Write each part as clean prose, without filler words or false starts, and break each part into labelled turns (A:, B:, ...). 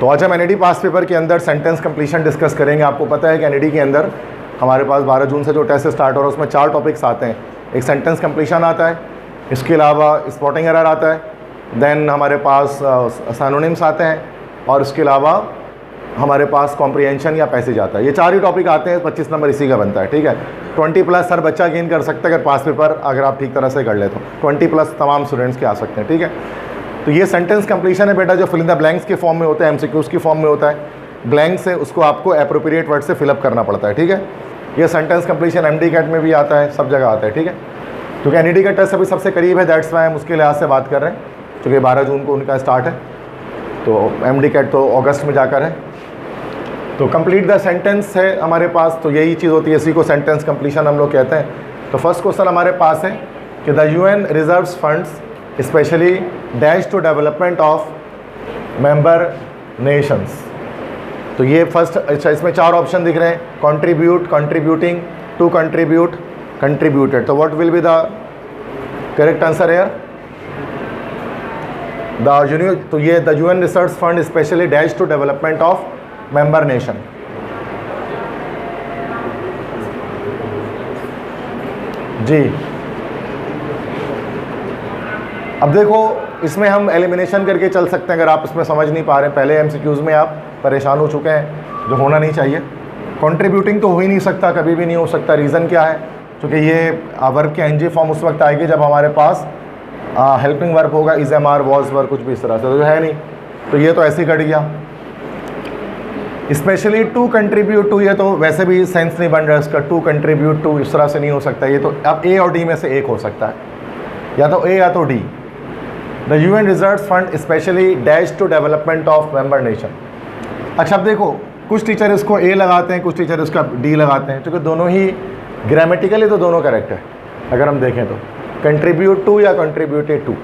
A: तो आज हम एनईडी पास पेपर के अंदर सेंटेंस कंप्लीशन डिस्कस करेंगे। आपको पता है कि एनईडी के अंदर हमारे पास 12 जून से जो टेस्ट स्टार्ट हो रहा है उसमें 4 टॉपिक्स आते हैं। एक सेंटेंस कंप्लीशन आता है, इसके अलावा स्पॉटिंग एरर आता है, देन हमारे पास सिनोनिम्स आते हैं, और इसके अलावा हमारे पास कॉम्प्रिहेंशन या पैसेज आता है। ये 4 ही टॉपिक आते हैं, 25 नंबर इसी का बनता है। ठीक है, 20+ हर बच्चा गेन कर सकता है अगर पास पेपर अगर आप ठीक तरह से कर ले तो 20+ तमाम स्टूडेंट्स के आ सकते हैं। ठीक है, तो ये सेंटेंस कंप्लीशन है बेटा, जो फिल इन द ब्लैंक्स के फॉर्म में होता है, एमसीक्यूज की फॉर्म में होता है। ब्लैंक्स है उसको आपको एप्रोप्रिएट वर्ड से फिलअप करना पड़ता है। ठीक है, ये सेंटेंस कंप्लीशन एमडी कैट में भी आता है, सब जगह आता है। ठीक है, क्योंकि एनईडी का टेस्ट अभी सबसे करीब है, दैट्स वाई हम उसके लिहाज से बात कर रहे हैं, क्योंकि 12 जून को उनका स्टार्ट है, तो एमडी कैट तो अगस्त में जाकर है। तो कंप्लीट द सेंटेंस है हमारे पास, तो यही चीज़ होती है, इसी को सेंटेंस कंप्लीशन हम लोग कहते हैं। तो फर्स्ट क्वेश्चन हमारे पास है कि the UN reserves funds specially dash to development of member nations. तो ये फर्स्ट, अच्छा इसमें 4 ऑप्शन दिख रहे हैं, contribute, contributing, to contribute, contributed. तो what will be the correct answer here? तो ये the UN research fund specially dash to development of member nation. जी, अब देखो इसमें हम एलिमिनेशन करके चल सकते हैं अगर आप इसमें समझ नहीं पा रहे हैं। पहले एमसीक्यूज़ में आप परेशान हो चुके हैं, जो होना नहीं चाहिए। कंट्रीब्यूटिंग तो हो ही नहीं सकता, कभी भी नहीं हो सकता। रीज़न क्या है? क्योंकि ये वर्ब के एनजी फॉर्म उस वक्त आएगी जब हमारे पास हेल्पिंग वर्ब होगा, is am are, was verb, कुछ भी इस तरह से, तो है नहीं, तो ये तो ऐसे ही कट गया। स्पेशली टू कंट्रीब्यूट टू, ये तो वैसे भी सेंस नहीं बन रहा है इसका, टू कंट्रीब्यूट टू इस तरह से नहीं हो सकता। ये तो अब ए और डी में से एक हो सकता है, या तो ए या तो D. The UN reserves fund specially dash to development of member nation. अच्छा अब देखो, कुछ टीचर इसको ए लगाते हैं, कुछ टीचर इसका डी लगाते हैं, क्योंकि दोनों ही ग्रामेटिकली तो दोनों करेक्ट है अगर हम देखें तो, कंट्रीब्यूट टू या कंट्रीब्यूटेड टू।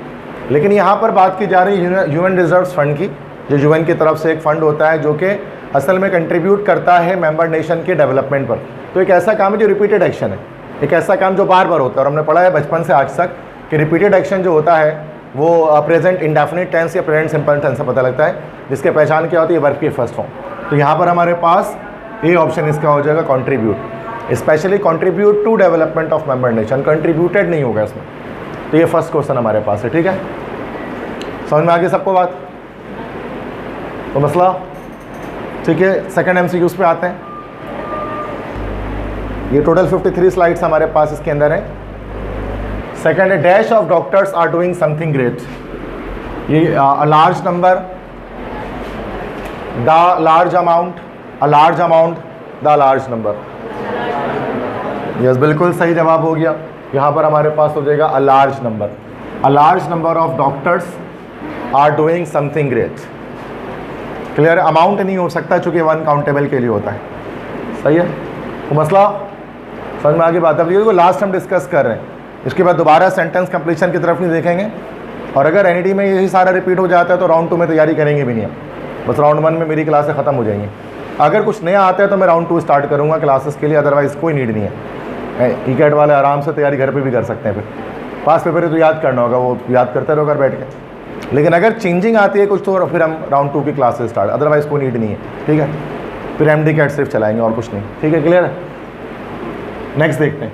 A: लेकिन यहाँ पर बात की जा रही है यूएन रिजर्व्स फंड की, जो यूएन की तरफ से एक फ़ंड होता है जो कि असल में कंट्रीब्यूट करता है मेंबर नेशन के डेवलपमेंट पर। तो एक ऐसा काम है जो रिपीटेड एक्शन है, एक ऐसा काम जो बार बार होता है, और हमने पढ़ा है बचपन से आज तक कि रिपीटेड एक्शन जो होता है वो प्रेजेंट इंडेफिनिट टेंस या प्रेजेंट सिंपल टेंस से पता लगता है, जिसके पहचान क्या होती है? वर्ब की फर्स्ट फॉर्म। तो यहाँ पर हमारे पास ए ऑप्शन इसका हो जाएगा, contribute, specially contribute to development of member nation, contributed नहीं होगा इसमें। तो ये फर्स्ट क्वेश्चन हमारे पास है। ठीक है, समझ में आ गई सबको बात? तो मसला ठीक है। सेकंड एमसीक्यूज पे आते हैं। ये टोटल 53 स्लाइड्स हमारे पास इसके अंदर है। सेकंड है dash of doctors are doing something great. ये a large number, the large amount, a large amount, the large number. Yes, बिल्कुल सही जवाब हो गया। यहाँ पर हमारे पास हो जाएगा a large number, a large number of doctors are doing something great. Clear है? अमाउंट नहीं हो सकता चूँकि वन काउंटेबल के लिए होता है। सही है, तो मसला समझ में आगे बात। अब ये लास्ट हम डिस्कस कर रहे हैं, इसके बाद दोबारा सेंटेंस कंप्लीशन की तरफ नहीं देखेंगे। और अगर एनईडी में यही सारा रिपीट हो जाता है तो राउंड 2 में तैयारी करेंगे भी नहीं हम, बस राउंड 1 में मेरी क्लासें ख़त्म हो जाएंगी। अगर कुछ नया आता है तो मैं राउंड 2 स्टार्ट करूँगा क्लासेस के लिए, अदरवाइज़ कोई नीड नहीं है। ई कैट वाले आराम से तैयारी घर पर भी कर सकते हैं। फिर पास पेपर तो याद करना होगा, वो याद करते रहो घर बैठ के। लेकिन अगर चेंजिंग आती है कुछ तो फिर हम राउंड 2 की क्लासेस स्टार्ट, अदरवाइज़ कोई नीड नहीं है। ठीक है, फिर एमडी कैट सिर्फ चलाएंगे और कुछ नहीं। ठीक है, क्लियर है? नेक्स्ट देखते हैं।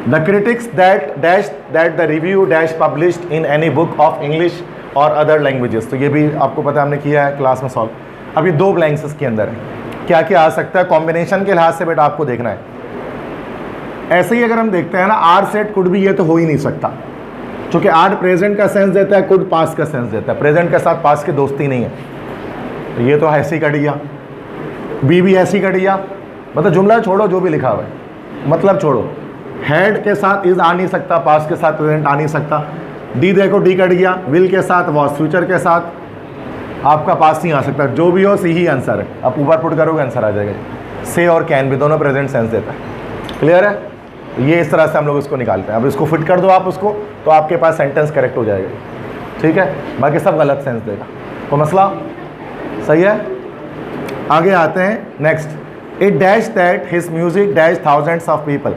A: The critics that dash that the review dash published in any book of English और अदर लैंग्वेजेस। तो ये भी आपको पता है, हमने किया है क्लास में सॉल्व। अब ये 2 ब्लैंक्स इसके अंदर है, क्या क्या आ सकता है कॉम्बिनेशन के लिहाज से बेटा आपको देखना है। ऐसे ही अगर हम देखते हैं ना, आर सेट कुड भी, ये तो हो ही नहीं सकता, क्योंकि आर प्रेजेंट का सेंस देता है, कुड पास का सेंस देता है। प्रेजेंट के साथ पास की दोस्ती नहीं है, तो ये तो ऐसे ही कट गया। बी भी ऐसे ही कट गया, मतलब जुमला छोड़ो जो भी लिखा हुआ है, मतलब छोड़ो। हैड के साथ इज आ नहीं सकता, पास के साथ प्रेजेंट आ नहीं सकता। डी देखो, डी कट गया। विल के साथ वॉज, फ्यूचर के साथ आपका पास नहीं आ सकता। जो भी हो सी ही आंसर है, आप ऊपर पुट करोगे आंसर आ जाएगा। से और कैन भी दोनों प्रेजेंट सेंस देता है। क्लियर है? ये इस तरह से हम लोग इसको निकालते हैं। अब इसको फिट कर दो आप उसको, तो आपके पास सेंटेंस करेक्ट हो जाएगा। ठीक है, बाकी सब गलत सेंस देगा। तो मसला सही है। आगे आते हैं next. It dash that his music dash thousands of people.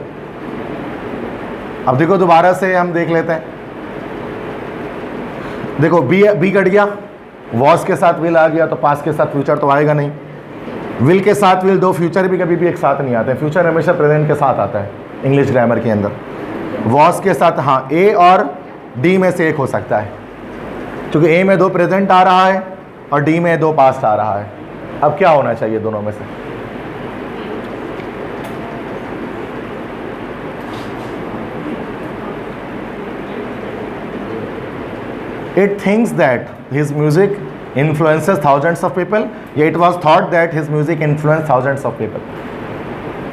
A: अब देखो दोबारा से हम देख लेते हैं। देखो बी कट गया, वॉज के साथ विल आ गया तो पास्ट के साथ फ्यूचर तो आएगा नहीं। विल के साथ विल, दो फ्यूचर भी कभी भी एक साथ नहीं आते, फ्यूचर हमेशा प्रेजेंट के साथ आता है इंग्लिश ग्रामर के अंदर। वॉज के साथ हाँ ए और डी में से एक हो सकता है, क्योंकि ए में दो प्रेजेंट आ रहा है और डी में दो पास्ट आ रहा है। अब क्या होना चाहिए दोनों में से? It thinks that his music influences thousands of people, या it was thought that his music influenced thousands of people?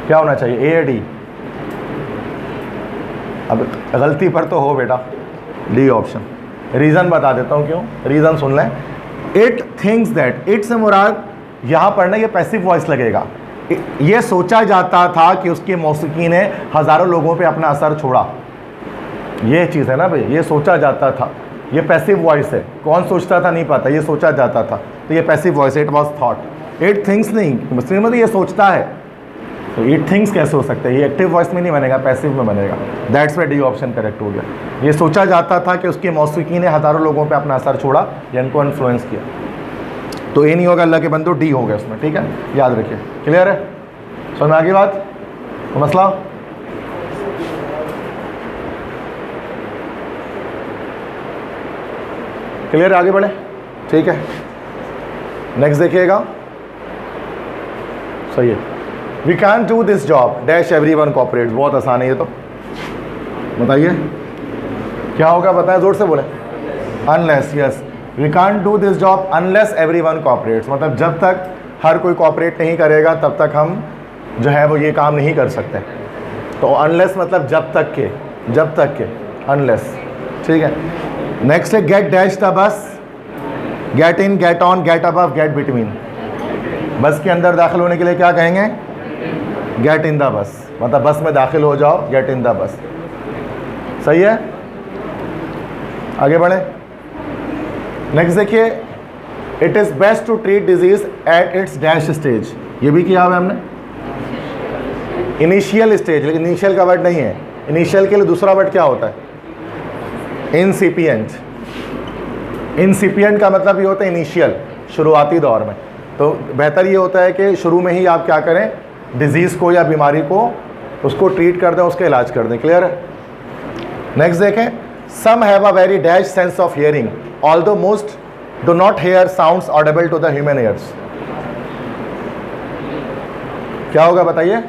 A: क्या होना चाहिए, ए या डी? अब गलती पर तो हो बेटा डी ऑप्शन। रीज़न बता देता हूँ क्यों, रीज़न सुन लें। इट थिंक्स दैट, इट से मुराद यहाँ पर ना ये पैसिव वॉइस लगेगा। ये सोचा जाता था कि उसकी मौसीकी ने हज़ारों लोगों पे अपना असर छोड़ा, ये चीज़ है ना भाई, ये सोचा जाता था। ये पैसिव वॉइस है, कौन सोचता था नहीं पता, ये सोचा जाता था, तो ये पैसिव वॉइस है, it was thought. It thinks नहीं, मुस्लिम में तो ये सोचता है, तो इट थिंक्स कैसे हो सकता है? ये एक्टिव वॉइस में नहीं बनेगा, पैसिव में बनेगा। That's why D option correct हो गया। ये सोचा जाता था कि उसकी मौसीकी ने हज़ारों लोगों पे अपना असर छोड़ा या इनको इन्फ्लुएंस किया, तो ए नहीं होगा अल्लाह के बंदो, डी हो गया उसमें। ठीक है, याद रखिए। क्लियर है? समझ में आगे बात? तो मसला क्लियर है? आगे बढ़े, ठीक है। नेक्स्ट देखिएगा, सही है। We can do this job dash everyone cooperates. बहुत आसान है ये तो, बताइए क्या होगा, बताएं जोर से बोले। Unless, yes, we can do this job unless everyone cooperates, मतलब जब तक हर कोई कोऑपरेट नहीं करेगा तब तक हम जो है वो ये काम नहीं कर सकते। तो अनलेस मतलब जब तक के, जब तक के, अनलेस। ठीक है। नेक्स्ट है get dash the bus, get in, get on, get above, get between. Bus के अंदर दाखिल होने के लिए क्या कहेंगे? गेट इन द बस, मतलब बस में दाखिल हो जाओ, गेट इन द बस। सही है, आगे बढ़े। नेक्स्ट देखिए, it is best to treat disease at its dash stage. ये भी किया हुआ है हमने, इनिशियल स्टेज, लेकिन इनिशियल का वर्ड नहीं है। इनिशियल के लिए दूसरा वर्ड क्या होता है? इंसिपिएंट। इंसिपिएंट का मतलब ये होता है इनिशियल, शुरुआती दौर में। तो बेहतर ये होता है कि शुरू में ही आप क्या करें, डिजीज़ को या बीमारी को उसको ट्रीट कर दें, उसका इलाज कर दें। क्लियर है? नेक्स्ट देखें, some have a very dash sense of hearing although most do not hear sounds audible to the human ears. क्या होगा बताइए?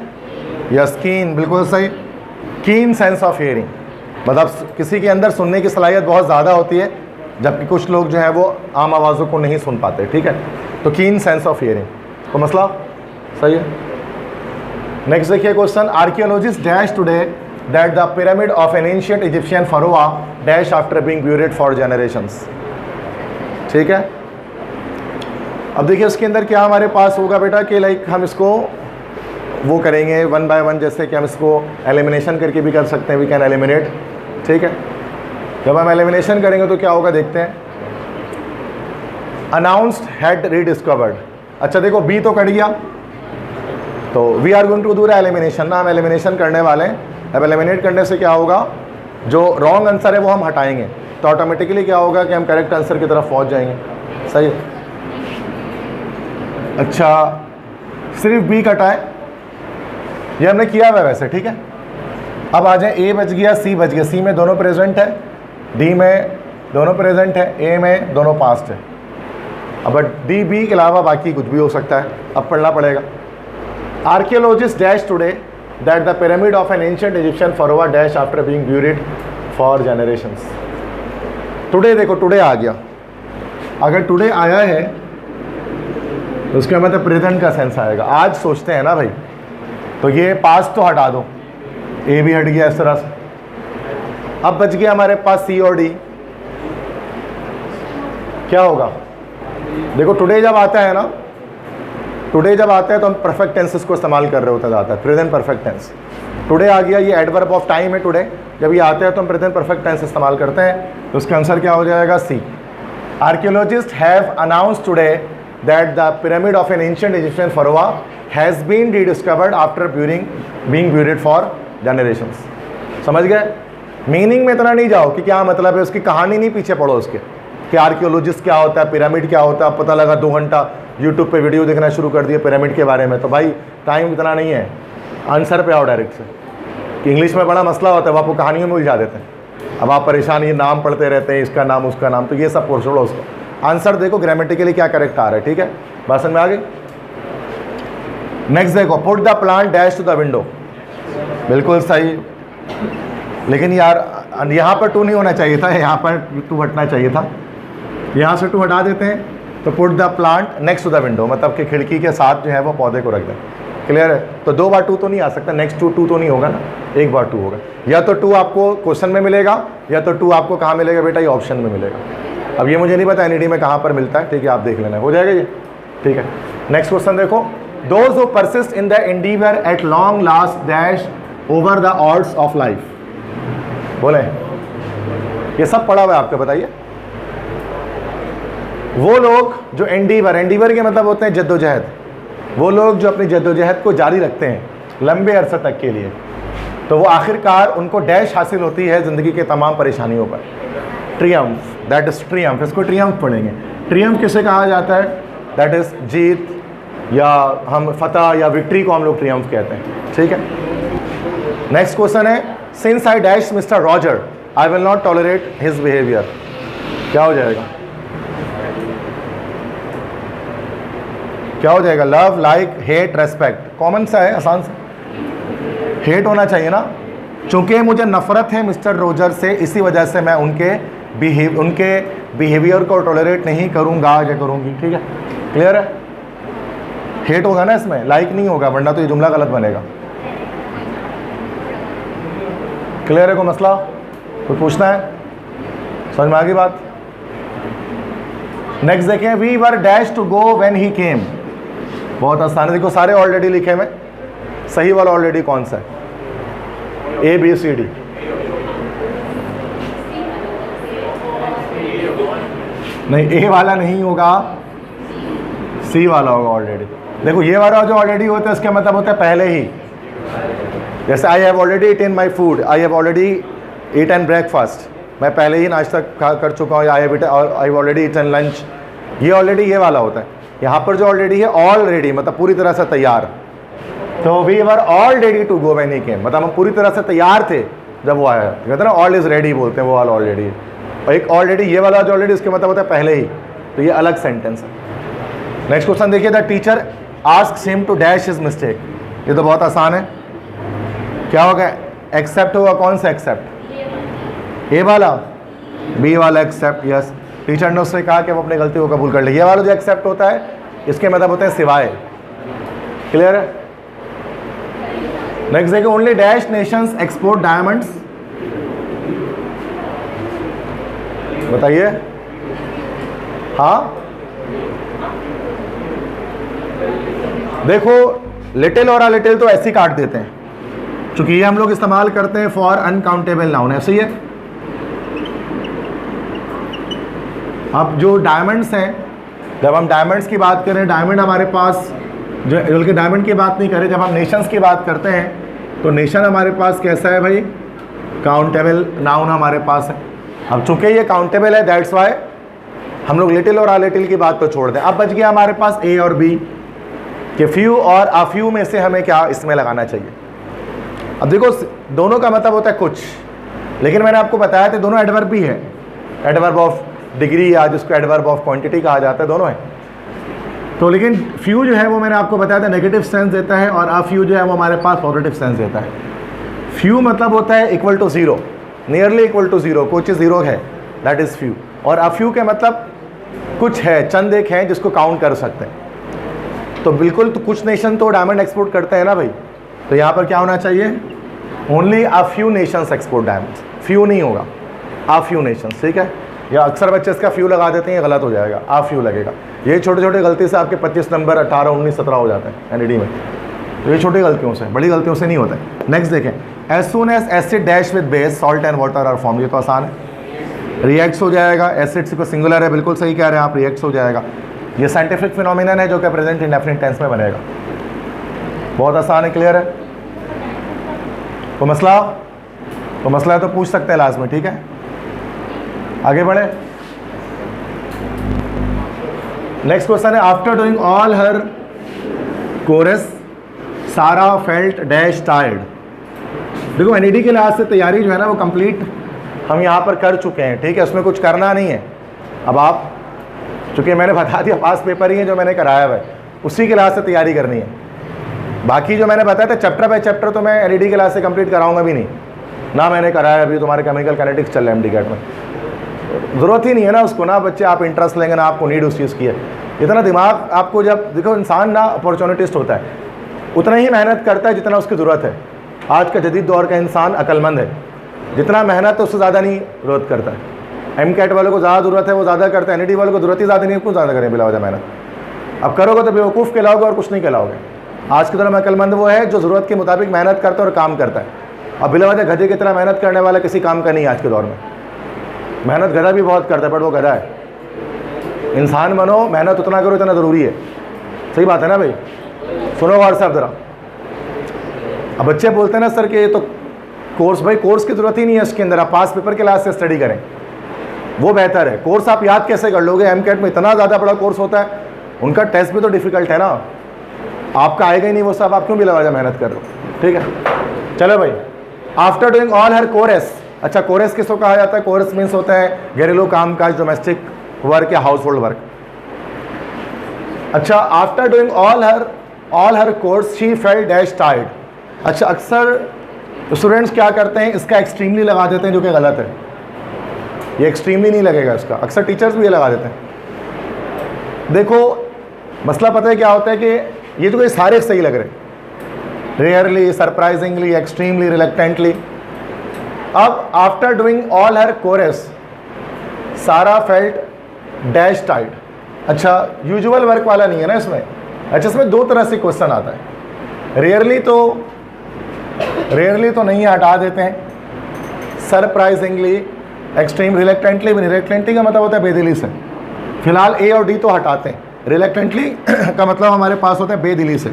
A: यस, कीन, बिल्कुल सही। कीन सेंस ऑफ हियरिंग मतलब किसी के अंदर सुनने की सलाहियत बहुत ज़्यादा होती है, जबकि कुछ लोग जो है वो आम आवाज़ों को नहीं सुन पाते। ठीक है, तो कीन सेंस ऑफ हियरिंग, तो मसला सही है। नेक्स्ट देखिए question, archaeologist dash today that the pyramid of an ancient Egyptian pharaoh dash after being buried for generations. ठीक है, अब देखिए उसके अंदर क्या हमारे पास होगा बेटा कि लाइक हम इसको वो करेंगे वन बाय वन, जैसे कि हम इसको एलिमिनेशन करके भी कर सकते हैं, वी कैन एलिमिनेट। ठीक है, जब हम एलिमिनेशन करेंगे तो क्या होगा देखते हैं। अनाउंस्ड हैड रीडिस्कवर्ड, अच्छा देखो बी तो कट गया, तो we are going to do the elimination ना, हम एलिमिनेशन करने वाले हैं। अब एलिमिनेट करने से क्या होगा, जो रॉन्ग आंसर है वो हम हटाएंगे, तो ऑटोमेटिकली क्या होगा कि हम करेक्ट आंसर की तरफ पहुंच जाएंगे। सही है, अच्छा सिर्फ बी कटा है, ये हमने किया हुआ वैसे। ठीक है, अब आ जाए, ए बच गया, सी बच गया। सी में दोनों प्रेजेंट है, डी में दोनों प्रेजेंट है, ए में दोनों पास्ट है। अब डी बी के अलावा बाकी कुछ भी हो सकता है, अब पढ़ना पड़ेगा। Archaeologist dash today that the pyramid of an ancient Egyptian pharaoh dash after being buried for generations. Today देखो, टुडे आ गया, अगर टुडे आया है तो उसका मतलब प्रेजेंट का सेंस आएगा। आज सोचते हैं ना भाई, तो ये पास्ट तो हटा दो, ए भी हट गया इस तरह से। अब बच गया हमारे पास सी और डी, क्या होगा देखो, टुडे जब आता है ना, टुडे जब आता है तो हम परफेक्ट टेंसेस को इस्तेमाल कर रहे होते जाता है, प्रेजेंट परफेक्ट टेंस। टुडे आ गया, ये एडवर्ब ऑफ टाइम है टुडे, जब ये आता है तो हम प्रेजेंट परफेक्ट टेंस इस्तेमाल करते हैं, तो उसका आंसर क्या हो जाएगा? C. Archaeologist have announced today that the pyramid of an ancient Egyptian pharaoh has been rediscovered after being buried for generations. समझ गए? मीनिंग में इतना नहीं जाओ कि क्या मतलब है, उसकी कहानी नहीं पीछे पढ़ो उसके, कि आर्कियोलॉजिस्ट क्या होता है, पिरामिड क्या होता है, पता लगा 2 घंटा यूट्यूब पे वीडियो देखना शुरू कर दिया पिरामिड के बारे में, तो भाई टाइम इतना नहीं है, आंसर पे आओ डायरेक्ट से। कि इंग्लिश में बड़ा मसला होता है, वो आपको कहानियों में उलझा देते हैं, अब आप परेशान, ये नाम पढ़ते रहते हैं, इसका नाम उसका नाम, तो ये सब छोड़ो उसको, आंसर देखो ग्रामेटिकली क्या करेक्ट आ रहा है, ठीक है, बात समझ में आ गई। नेक्स्ट देखो, put the plant dash to the window, बिल्कुल सही, लेकिन यार यहाँ पर 2 नहीं होना चाहिए था, यहाँ पर 2 हटना चाहिए था, यहाँ से 2 हटा देते हैं, तो put the plant next to the window, मतलब कि खिड़की के साथ जो है वो पौधे को रख दें, क्लियर है। तो 2 बार 2 तो नहीं आ सकता, नेक्स्ट टू 2 तो नहीं होगा ना, 1 बार 2 होगा, या तो 2 आपको क्वेश्चन में मिलेगा, या तो 2 आपको कहाँ मिलेगा बेटा, ये ऑप्शन में मिलेगा। अब ये मुझे नहीं पता एनईडी में कहाँ पर मिलता है, ठीक है, आप देख लेना, हो जाएगा ये, ठीक है। नेक्स्ट क्वेश्चन देखो, those who persist in the endeavour at long last dash over the odds of life, बोले ये सब पढ़ा हुआ है आपको, बताइए। वो लोग जो एंडीवर के मतलब होते हैं जद्दोजहद, वो लोग जो अपनी जद्दोजहद को जारी रखते हैं लंबे अरसे तक के लिए, तो वो आखिरकार उनको डैश हासिल होती है ज़िंदगी के तमाम परेशानियों पर, ट्रियम्फ, दैट इज़ ट्रियम्फ, इसको ट्रियम्फ पढ़ेंगे। ट्रियम्फ किसे कहा जाता है, दैट इज़ जीत, या हम फतह या विक्ट्री को हम लोग ट्रियम्फ कहते हैं, ठीक है। नेक्स्ट क्वेश्चन है, since I dash mister Roger I will not tolerate his behaviour, क्या हो जाएगा, क्या हो जाएगा, love, like, hate, respect, common सा है, आसान सा, हेट होना चाहिए ना, चूंकि मुझे नफरत है मिस्टर रोजर से, इसी वजह से मैं उनके बिहेवियर को टॉलरेट नहीं करूंगा या करूंगी, ठीक है, क्लियर है। हेट होगा ना इसमें, लाइक नहीं होगा, वरना तो ये जुमला गलत बनेगा, क्लियर है। कोई मसला, कोई पूछना है, समझ में आ गई बात। नेक्स्ट देखें, we were dash to go when he came, बहुत आसान है, देखो सारे ऑलरेडी लिखे में, सही वाला ऑलरेडी कौन सा है, ABCD, नहीं ए वाला नहीं होगा, सी वाला होगा ऑलरेडी। देखो ये वाला जो ऑलरेडी होता है इसका मतलब होता है पहले ही, जैसे I have already eaten my food, I have already eaten breakfast, मैं पहले ही नाश्ता कर चुका हूँ, I have already eaten lunch, ये ऑलरेडी ये वाला होता है। यहाँ पर जो ऑलरेडी है ऑलरेडी मतलब पूरी तरह से तैयार, तो we were all ready to go when he came, मतलब हम पूरी तरह से तैयार थे जब वो आया, कहते हैं ना ऑल इज रेडी बोलते हैं, वो वाला ऑलरेडी, और एक ऑलरेडी ये वाला जो ऑलरेडी इसके मतलब होता है पहले ही, तो ये अलग सेंटेंस है। नेक्स्ट क्वेश्चन देखिए, the teacher asks him to dash his mistake, ये तो बहुत आसान है, क्या होगा, एक्सेप्ट होगा, कौन सा एक्सेप्ट, ए वाला, बी वाला एक्सेप्ट, यस, टीचर ने उससे कहा कि वो अपनी गलती को कबूल कर ले, ये वाला जो एक्सेप्ट होता है इसके मतलब होते हैं सिवाय, क्लियर है। नेक्स्ट देखिए, only dash Nations export diamonds, बताइए, हाँ देखो लिटिल और अ लिटिल तो ऐसे ही काट देते हैं, क्योंकि ये हम लोग इस्तेमाल करते हैं फॉर अनकाउंटेबल नाउन, ऐसे ही है। अब जो डायमंड्स हैं, जब हम डायमंड्स की बात करें, डायमंड हमारे पास जो, बल्कि डायमंड की बात नहीं करें, जब हम नेशंस की बात करते हैं तो नेशन हमारे पास कैसा है भाई, काउंटेबल नाउन हमारे पास है। अब चूंकि ये काउंटेबल है दैट्स वाई हम लोग लिटिल और अ लिटिल की बात तो छोड़ दें। अब बच गया हमारे पास ए और बी, कि फ्यू और अ फ्यू में से हमें क्या इसमें लगाना चाहिए। अब देखो दोनों का मतलब होता है कुछ, लेकिन मैंने आपको बताया था दोनों एडवर्ब भी है, एडवर्ब ऑफ डिग्री या जिसको एडवर्ब ऑफ क्वांटिटी कहा जाता है, दोनों है। तो लेकिन फ्यू जो है वो मैंने आपको बताया था नेगेटिव सेंस देता है, और अ फ्यू जो है वो हमारे पास पॉजिटिव सेंस देता है। फ्यू मतलब होता है equal to zero, nearly equal to zero, कुछ ज़ीरो है, दैट इज़ फ्यू। और अ फ्यू के मतलब कुछ है, चंद एक है जिसको काउंट कर सकते हैं। तो बिल्कुल, तो कुछ नेशन तो डायमंड एक्सपोर्ट करते हैं ना भाई, तो यहाँ पर क्या होना चाहिए, only a few Nations export diamond, few नहीं होगा, अ फ्यू नेशंस, ठीक है। या अक्सर बच्चे इसका फ्यू लगा देते हैं, ये गलत हो जाएगा, अ फ्यू लगेगा। ये छोटे छोटे गलती से आपके 25 नंबर 18, 19, 17 हो जाते हैं एनईडी में, तो ये छोटी गलतियों से, बड़ी गलतियों से नहीं होता है। नेक्स्ट देखें, as soon as acid dash with base salt and water are form, ये तो आसान है, रिएक्ट्स हो जाएगा, एसिड को सिंगुलर है, बिल्कुल सही कह रहे हैं आप, रिएक्ट्स हो जाएगा। ये साइंटिफिक फिनोमिनन है जो कि प्रेजेंट इंडेफिनिट टेंस में बनेगा, बहुत आसान है, क्लियर है। तो मसला है तो पूछ सकते हैं लास्ट में, ठीक है। आगे बढ़े, नेक्स्ट क्वेश्चन है, आफ्टर डूइंग ऑल हर कोरस सारा फेल्ट डैश टायर्ड। देखो एनईडी के लिहाज से तैयारी जो है ना वो कंप्लीट हम यहाँ पर कर चुके हैं, ठीक है, उसमें कुछ करना नहीं है। अब आप, चूँकि मैंने बता दिया पास पेपर ही है जो मैंने कराया हुआ है, उसी के लिहाज से तैयारी करनी है। बाकी जो मैंने बताया था चैप्टर बाय चैप्टर तो मैं एनईडी के लिहाज से कंप्लीट कराऊंगा भी नहीं ना, मैंने कराया अभी तुम्हारे केमिकल काइनेटिक्स चल रहे हैं एमडी कैट में, ज़रूरत ही नहीं है ना उसको ना। बच्चे आप इंटरेस्ट लेंगे ना, आपको नीड उस चीज़ की है। इतना दिमाग आपको, जब देखो इंसान ना अपॉर्चुनिटिस्ट होता है, उतना ही मेहनत करता है जितना उसकी ज़रूरत है। आज का जदीद दौर का इंसान अक्लमंद है, जितना मेहनत है उससे ज़्यादा नहीं ज़रूरत करता है। एम कैट वालों को ज़्यादा ज़रूरत है, वो ज़्यादा करता है। एनईडी वालों को ज़रूरत ही ज़्यादा नहीं है, क्यों ज़्यादा करें बिला वजह मेहनत। अब करोगे तो बेवकूफ़ कहलाओगे और कुछ नहीं कहलाओगे। आज की तरह में अक्लमंद वो है जो ज़रूरत के मुताबिक मेहनत करता है और काम करता है। अब बिला वजह गधे की तरह मेहनत करने वाला किसी काम का नहीं है आज के दौर में। मेहनत गधा भी बहुत करता है, बट वो गधा है। इंसान बनो, मेहनत उतना करो इतना ज़रूरी है। सही बात है ना भाई? सुनो गौर से आप ज़रा। अब बच्चे बोलते हैं ना सर कि ये तो कोर्स, भाई कोर्स की ज़रूरत ही नहीं है इसके अंदर, आप पास पेपर के लिहाज से स्टडी करें वो बेहतर है। कोर्स आप याद कैसे कर लोगे? एम कैट में इतना ज़्यादा बड़ा कोर्स होता है, उनका टेस्ट भी तो डिफ़िकल्ट है ना, आपका आएगा ही नहीं वो सब, आप क्यों बिला वजह मेहनत कर रहे हो? ठीक है, चलो भाई। आफ्टर डूइंग ऑल हर कोरस, अच्छा कोरस किसको कहा जाता है? कोरस मीन्स होता है घरेलू काम काज, डोमेस्टिक वर्क या हाउस होल्ड वर्क। अच्छा, after doing all her course she felt dash tired. अच्छा, अक्सर स्टूडेंट्स क्या करते हैं, इसका एक्सट्रीमली लगा देते हैं, जो कि गलत है। ये एक्सट्रीमली नहीं लगेगा इसका, अक्सर टीचर्स भी ये लगा देते हैं। देखो मसला पता है क्या होता है कि ये तो कोई सारे सही लग रहे, रेयरली, सरप्राइजिंगली, एक्सट्रीमली, रिलक्टेंटली। अब आफ्टर डूइंग ऑल हर कोरस सारा फेल्ट डैश टाइड। अच्छा, यूजुअल वर्क वाला नहीं है ना इसमें। अच्छा, इसमें दो तरह से क्वेश्चन आता है। रेयरली तो नहीं, हटा देते हैं। सरप्राइजिंगली, एक्सट्रीम, रिलक्टेंटली, रिलक्टेंटली का मतलब होता है बेदिली से। फिलहाल ए और डी तो हटाते हैं। रिलक्टेंटली का मतलब हमारे पास होता है बेदिली से,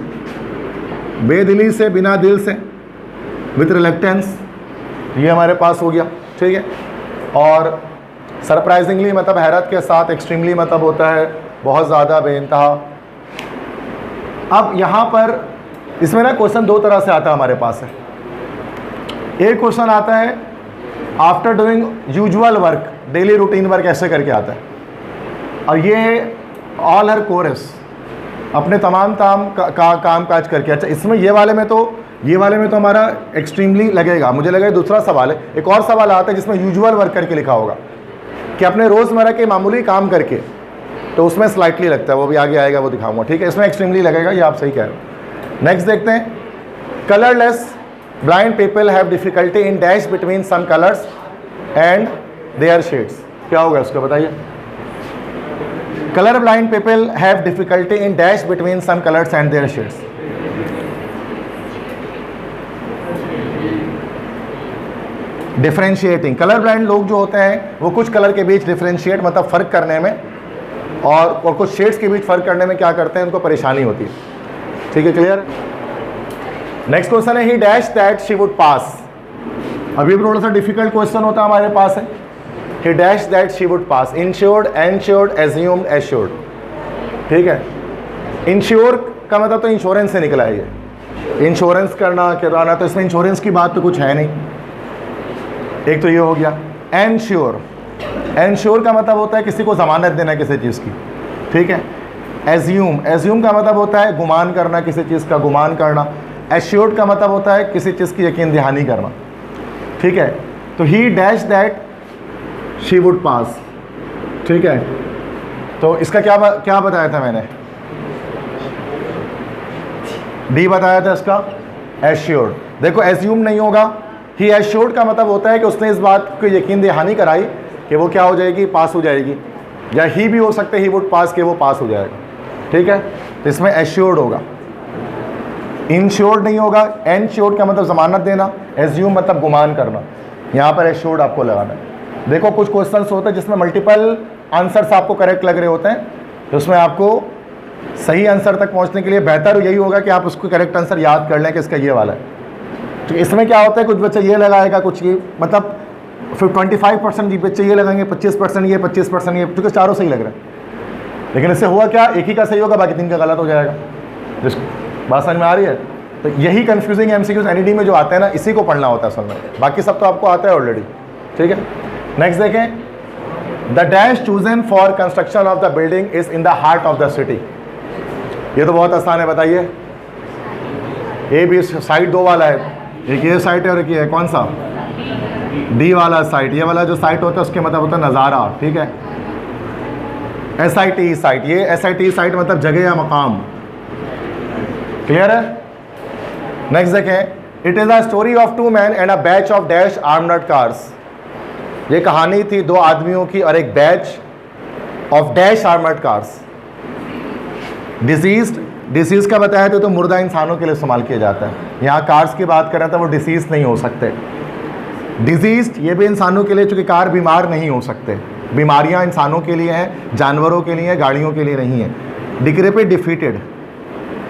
A: बेदिली से, बिना दिल से, विथ रिलक्टेंस, ये हमारे पास हो गया, ठीक है। और सरप्राइजिंगली मतलब हैरत के साथ, एक्सट्रीमली मतलब होता है बहुत ज़्यादा, बेइंतहा। अब यहाँ पर इसमें ना क्वेश्चन दो तरह से आता है हमारे पास है। एक क्वेश्चन आता है after doing usual work, daily routine work ऐसे करके आता है, और ये ऑल हर कोरस, अपने तमाम काम काज करके। अच्छा, इसमें ये वाले में तो हमारा एक्सट्रीमली लगेगा। मुझे लगा दूसरा सवाल है। एक और सवाल आता है जिसमें यूजुअल वर्क करके लिखा होगा कि अपने रोज़मर्रा के मामूली काम करके, तो उसमें स्लाइटली लगता है, वो भी आगे आएगा, वो दिखाऊंगा, ठीक है। इसमें एक्सट्रीमली लगेगा, ये आप सही कह रहे हो। नेक्स्ट देखते हैं, colourless blind people have difficulty in dash between some colours and their shades. क्या होगा उसको बताइए? Colour blind people have difficulty in dash between some colours and their shades. Differentiating, colour blind लोग जो होते हैं वो कुछ कलर के बीच डिफरेंशिएट मतलब फ़र्क करने में, और कुछ शेड्स के बीच फ़र्क करने में क्या करते हैं, उनको परेशानी होती है, ठीक है, क्लियर। नेक्स्ट क्वेश्चन है, ही डैश दैट शी वुड पास। अभी भी थोड़ा सा डिफिकल्ट क्वेश्चन होता है हमारे पास है। ही dash that she would pass, insured, एनश्योर्ड, assumed, assured, ठीक है। इंश्योर का मतलब तो इंश्योरेंस से निकला है, ये इंश्योरेंस करना, कराना, तो इसमें इंश्योरेंस की बात तो कुछ है नहीं। एक तो ये हो गया। एनश्योर, एनश्योर का मतलब होता है किसी को ज़मानत देना किसी चीज़ की, ठीक है। एज्यूम, एज्यूम का मतलब होता है गुमान करना, किसी चीज़ का गुमान करना। एश्योर्ड का मतलब होता है किसी चीज़ की यकीन दहानी करना, ठीक है। तो ही डैश दैट शी वुड पास, ठीक है। तो इसका क्या बताया था मैंने? डी बताया था इसका, एश्योर्ड। देखो एज्यूम नहीं होगा, ही एश्योर्ड का मतलब होता है कि उसने इस बात को यकीन दहानी कराई कि वो क्या हो जाएगी, पास हो जाएगी, या ही भी हो सकते ही वुड पास, कि वो पास हो जाएगा, ठीक है। तो इसमें एश्योर्ड होगा, इंश्योर्ड नहीं होगा। एनश्योर्ड का मतलब ज़मानत देना, एज्यूम मतलब गुमान करना, यहाँ पर एश्योर्ड आपको लगाना है। देखो कुछ क्वेश्चंस होते हैं जिसमें मल्टीपल आंसर्स आपको करेक्ट लग रहे होते हैं, तो उसमें आपको सही आंसर तक पहुँचने के लिए बेहतर यही होगा कि आप उसको करेक्ट आंसर याद कर लें कि इसका ये वाला है। तो इसमें क्या होता है, कुछ बच्चे ये लगाएगा, कुछ ये, मतलब फिर 25% बच्चे ये लगाएंगे, 25% ये, 25% ये, क्योंकि चारों सही लग रहे हैं। लेकिन इससे हुआ क्या, एक ही का सही होगा, बाकी 3 का गलत हो जाएगा। जिस बात समझ में आ रही है? तो यही कंफ्यूजिंग एमसीक्यूज एनईडी में जो आते हैं ना, इसी को पढ़ना होता है असल में, बाकी सब तो आपको आता है ऑलरेडी। ठीक है, नेक्स्ट देखें, the dash chosen for construction of the building is in the heart of the city. ये तो बहुत आसान है, बताइए। ए बी साइट 2 वाला है, एक ये साइट है और एक ये है, कौन सा? डी वाला साइट। ये वाला जो साइट होता है उसके मतलब होता है नज़ारा। ठीक है, SIT साइट, ये SIT साइट मतलब जगह या मकाम। क्लियर है? नेक्स्ट देखें, it is a story of 2 men and a batch of dash armed cars. ये कहानी थी 2 आदमियों की और एक batch of dash armed cars. Disease का बताया तो मुर्दा इंसानों के लिए इस्तेमाल किया जाता है। यहाँ कार्स की बात करें तो वो डिसीज नहीं हो सकते। डिजीज ये भी इंसानों के लिए, चूँकि कार बीमार नहीं हो सकते। बीमारियाँ इंसानों के लिए हैं, जानवरों के लिए, गाड़ियों के लिए नहीं है। डिक्रेपिट डिफीटेड,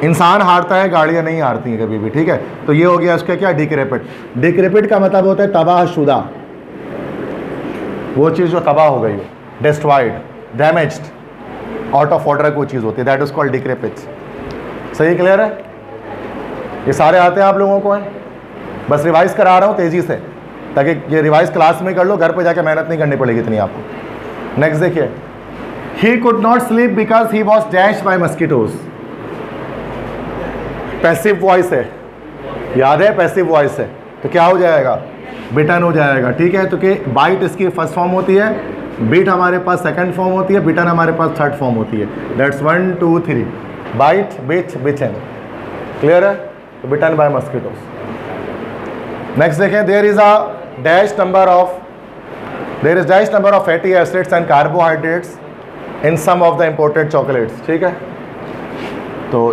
A: इंसान हारता है, गाड़ियाँ नहीं हारती हैं कभी भी। ठीक है, तो ये हो गया उसका क्या, डिक्रेपिट। डिक्रेपिट का मतलब होता है तबाहशुदा, वो चीज़ जो तबाह हो गई हो, destroyed, damaged, out of order कोई चीज़ होती है, दैट इज कॉल्ड डिक्रेपिट। सही, क्लियर है? ये सारे आते हैं आप लोगों को, हैं बस रिवाइज करा रहा हूँ तेज़ी से, ताकि ये रिवाइज क्लास में कर लो, घर पे जाके मेहनत नहीं करनी पड़ेगी इतनी आपको। नेक्स्ट देखिए, he could not sleep because he was dash by mosquitoes. Passive voice है, याद है? पैसिव वॉइस है, तो क्या हो जाएगा, बिटन हो जाएगा। ठीक है, तो कि बाइट इसकी फर्स्ट फॉर्म होती है, बीट हमारे पास सेकंड फॉर्म होती है, बिटन हमारे पास थर्ड फॉर्म होती है। That's 1 2 3, bite, bit, bitten. Clear है? तो बिटन बाय मस्कीटोज। नेक्स्ट देखें, there is dash number of fatty acids and carbohydrates in some of the imported chocolates. ठीक है, तो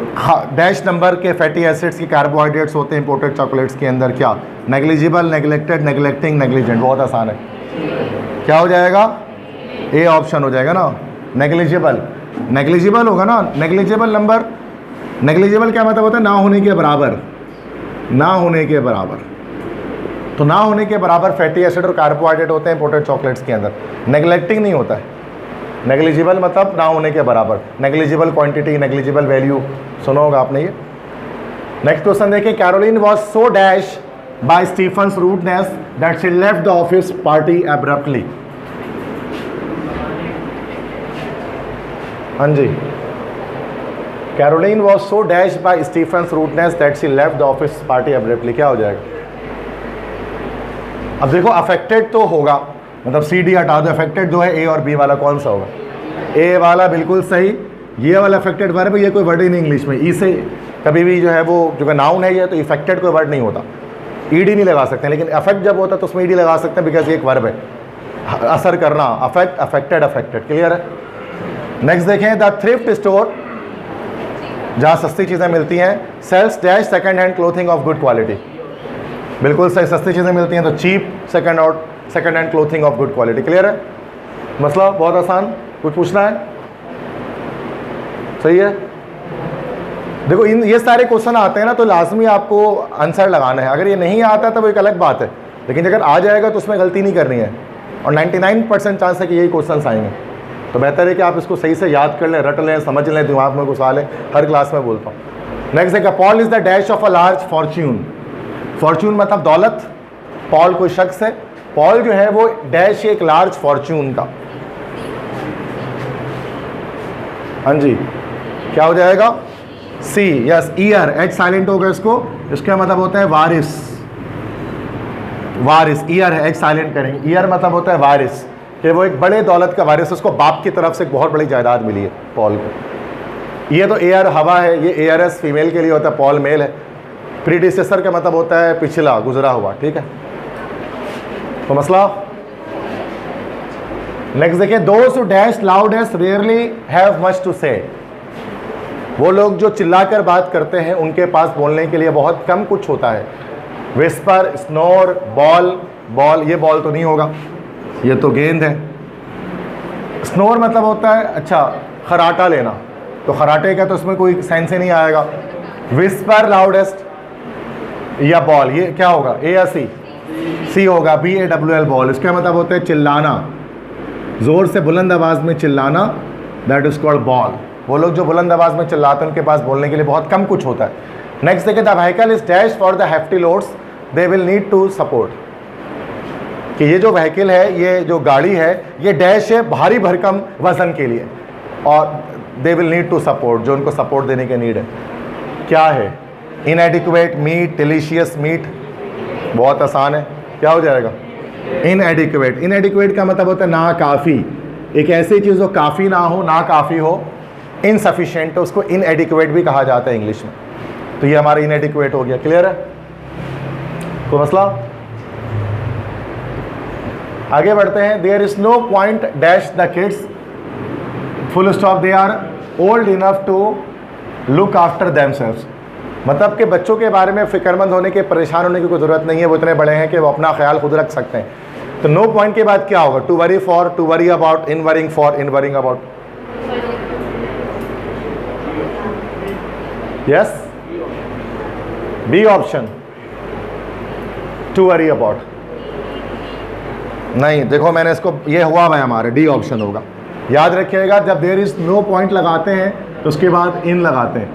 A: डैश नंबर के फैटी एसिड्स की कार्बोहाइड्रेट्स होते हैं इंपोर्टेड चॉकलेट्स के अंदर। क्या? Negligible, neglected, neglecting, negligent. बहुत आसान है, क्या हो जाएगा? ए ऑप्शन हो जाएगा ना, नेग्लिजिबल। नेग्लिजिबल होगा ना, नेग्लिजिबल नंबर। नेग्लिजिबल क्या मतलब होता है? ना होने के बराबर, ना होने के बराबर। तो ना होने के बराबर फैटी एसिड और कार्बोहाइड्रेट होते हैं इंपोर्टेड चॉकलेट्स के अंदर। नेग्लेक्टिंग नहीं होता है। नेग्लिजिबल मतलब ना होने के बराबर, नेग्लिजिबल क्वांटिटी, नेग्लिजिबल वैल्यू, सुना होगा आपने ये। नेक्स्ट क्वेश्चन देखिए, Caroline was so dash by Stephen's rudeness that she left the office party abruptly. हाँ जी, Caroline was so dash by Stephen's rudeness that she left the office party abruptly. क्या हो जाएगा? अब देखो, अफेक्टेड तो होगा, मतलब सी डी हटा दो, अफेक्टेड जो है ए और बी वाला, कौन सा होगा? ए वाला बिल्कुल सही। ये वाला अफेक्टेड वर्ब, ये कोई वर्ड ही नहीं इंग्लिश में। ई से कभी भी जो है वो जो नाउन है ये, तो इफेक्टेड कोई वर्ड नहीं होता, ईडी नहीं लगा सकते। लेकिन अफेक्ट जब होता है तो उसमें ईडी लगा सकते हैं, बिकॉज ये एक वर्ब है, असर करना। Affect, affected, affected. क्लियर है? नेक्स्ट देखें, द थ्रिफ्ट स्टोर, जहाँ सस्ती चीज़ें मिलती हैं, sells dash second hand clothing of good quality. बिल्कुल सही, सस्ती चीज़ें मिलती हैं तो cheap second hand clothing of good quality. Clear है? मसला बहुत आसान। कुछ पूछना है? सही है। देखो, ये सारे क्वेश्चन आते हैं ना, तो लाजमी आपको आंसर लगाना है। अगर ये नहीं आता तो वो एक अलग बात है, लेकिन अगर आ जाएगा तो उसमें गलती नहीं करनी है, और 99% चांस है कि यही क्वेश्चन आएंगे। तो बेहतर है कि आप इसको सही से याद कर लें, रट लें, समझ लें, दिमाग में घुसा लें। हर क्लास में बोलता हूँ। नेक्स्ट है, Paul is the dash of a large Fortune. Fortune मतलब दौलत, पॉल कोई शख्स है, पॉल जो है वो डैश एक लार्ज फॉर्च्यून का। हाँ जी, क्या हो जाएगा? सी, यस। ईयर, एच साइलेंट होगा इसको, इसका मतलब होता है वारिस। वारिस, ईयर है, एच साइलेंट करेंगे। ईयर मतलब होता है वारिस, कि वो एक बड़े दौलत का वारिस, उसको बाप की तरफ से एक बहुत बड़ी जायदाद मिली है पॉल को। ये तो एयर हवा है, ये एयरएस फीमेल के लिए होता है, पॉल मेल है। प्रीडिसेसर का मतलब होता है पिछला, गुजरा हुआ। ठीक है, तो मसला। नेक्स्ट देखिए, those who dash loudest rarely have much to say. वो लोग जो चिल्लाकर बात करते हैं उनके पास बोलने के लिए बहुत कम कुछ होता है। Whisper, snore, ball. बॉल, ये बॉल तो नहीं होगा, ये तो गेंद है। स्नोर मतलब होता है, अच्छा, खराटा लेना, तो खराटे का तो उसमें कोई सेंस ही नहीं आएगा। विस्पर, लाउडेस्ट या बॉल, ये क्या होगा? ए या सी? सी होगा, BALL, बॉल। इसका मतलब होता है चिल्लाना, ज़ोर से बुलंद आवाज़ में चिल्लाना, दैट इज कॉल्ड बॉल। वो लोग जो बुलंद आवाज में चिल्लाते हैं उनके पास बोलने के लिए बहुत कम कुछ होता है। नेक्स्ट देखिए, the vehicle is dash for the hefty loads they will need to support, कि ये जो व्हीकल है, ये जो गाड़ी है, ये डैश है भारी भरकम वजन के लिए, और they will need to support, जो उनको सपोर्ट देने की नीड है। क्या है? इनएडिक्वेट मीट, डिलीशियस मीट, बहुत आसान है, क्या हो जाएगा? इनएडिक्वेट। इनएडिक्वेट का मतलब होता है ना काफ़ी, एक ऐसी चीज़ जो काफ़ी ना हो, ना काफ़ी हो, इनसफिशिएंट, तो उसको इनएडिक्वेट भी कहा जाता है इंग्लिश में। तो ये हमारा इनएडिक्वेट हो गया। क्लियर है? कोई मसला? आगे बढ़ते हैं। There is no point dash the kids full stop they are old enough to look after themselves, मतलब कि बच्चों के बारे में फिक्रमंद होने के, परेशान होने की कोई ज़रूरत नहीं है, वो इतने बड़े हैं कि वो अपना ख्याल खुद रख सकते हैं। तो नो पॉइंट के बाद क्या होगा? To worry for, to worry about, in worrying for, in worrying about. Yes, B option, to worry about. नहीं, देखो मैंने इसको, ये हुआ है हमारे, डी ऑप्शन होगा। याद रखिएगा, जब देयर इज नो पॉइंट लगाते हैं तो उसके बाद इन लगाते हैं,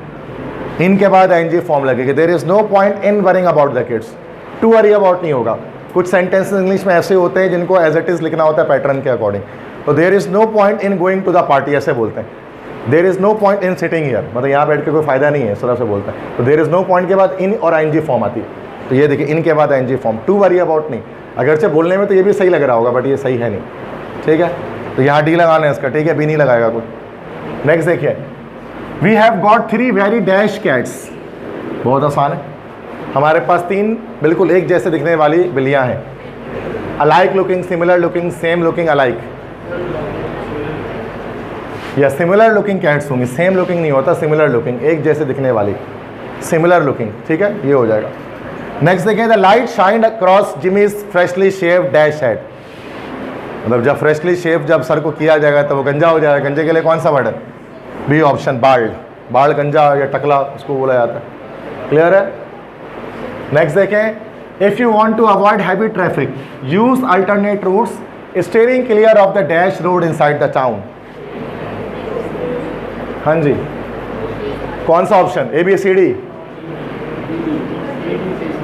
A: इन के बाद एनजी फॉर्म लगेगा। There is no point in worrying about the kids, to worry about नहीं होगा। कुछ सेंटेंसेस इंग्लिश में ऐसे होते हैं जिनको एज इट इज लिखना होता है पैटर्न के अकॉर्डिंग। तो there is no point in going to the party, ऐसे बोलते हैं। There is no point in sitting here, मतलब यहाँ बैठ के कोई फायदा नहीं है, इस तरह से बोलते हैं। तो देयर इज नो पॉइंट के बाद इन और आईएनजी फॉर्म आती है। तो ये देखिए, इन के बाद I N G form, to worry about नहीं। अगरचे बोलने में तो ये भी सही लग रहा होगा, बट ये सही है नहीं, ठीक है। तो यहाँ डी लगाना है इसका, ठीक है, बी नहीं लगाएगा कोई। नेक्स्ट देखिए, we have got 3 very dash cats, बहुत आसान है। हमारे पास 3 बिल्कुल एक जैसे दिखने वाली बिल्लियाँ हैं। Alike looking, similar looking, same looking, alike, या सिमिलर लुकिंग कैट्स होंगी। सेम लुकिंग नहीं होता, सिमिलर लुकिंग, एक जैसे दिखने वाली, सिमिलर लुकिंग, ठीक है, ये हो जाएगा। नेक्स्ट देखें, the light shined across Jimmy's freshly shave dash head, मतलब जब फ्रेशली शेव जब सर को किया जाएगा तो वो गंजा हो जाएगा। गंजे के लिए कौन सा वर्ड है? B option, bald. बाल गंजा या टकला उसको बोला जाता है। क्लियर है? नेक्स्ट देखें, if you want to avoid heavy traffic use alternate routes, steering clear of the dash road inside the town. हाँ जी, कौन सा option? A B C D?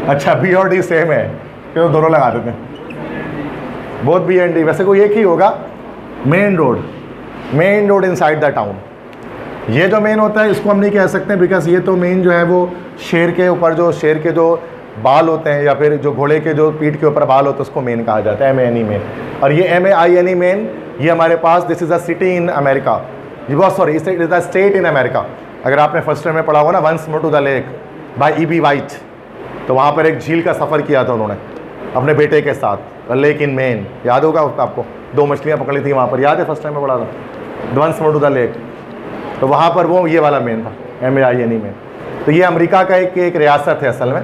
A: अच्छा, बी और डी सेम है, क्यों दोनों लगा देते हैं, बोथ बी एंड डी। वैसे कोई एक ही होगा, main road, main road inside the town. ये जो मेन होता है इसको हम नहीं कह सकते, बिकॉज ये तो मेन जो है वो शेर के ऊपर, जो शेर के जो बाल होते हैं या फिर जो घोड़े के जो पीठ के ऊपर बाल होते हैं उसको मेन कहा जाता है, MANE मेन। और ये MAINE मेन, ये हमारे पास, this is a city in America, sorry it is a state in America. अगर आपने फर्स्ट ईयर में पढ़ा हुआ ना, once more to the lake by E.B. White, तो वहाँ पर एक झील का सफ़र किया था उन्होंने अपने बेटे के साथ, लेक इन मेन, याद होगा आपको, 2 मछलियाँ पकड़ी थी वहाँ पर, याद है? फर्स्ट टाइम में पढ़ा था, once more to the lake. तो वहाँ पर वो ये वाला मेन था, MAINE मेन। तो ये अमेरिका का एक रियासत है असल में,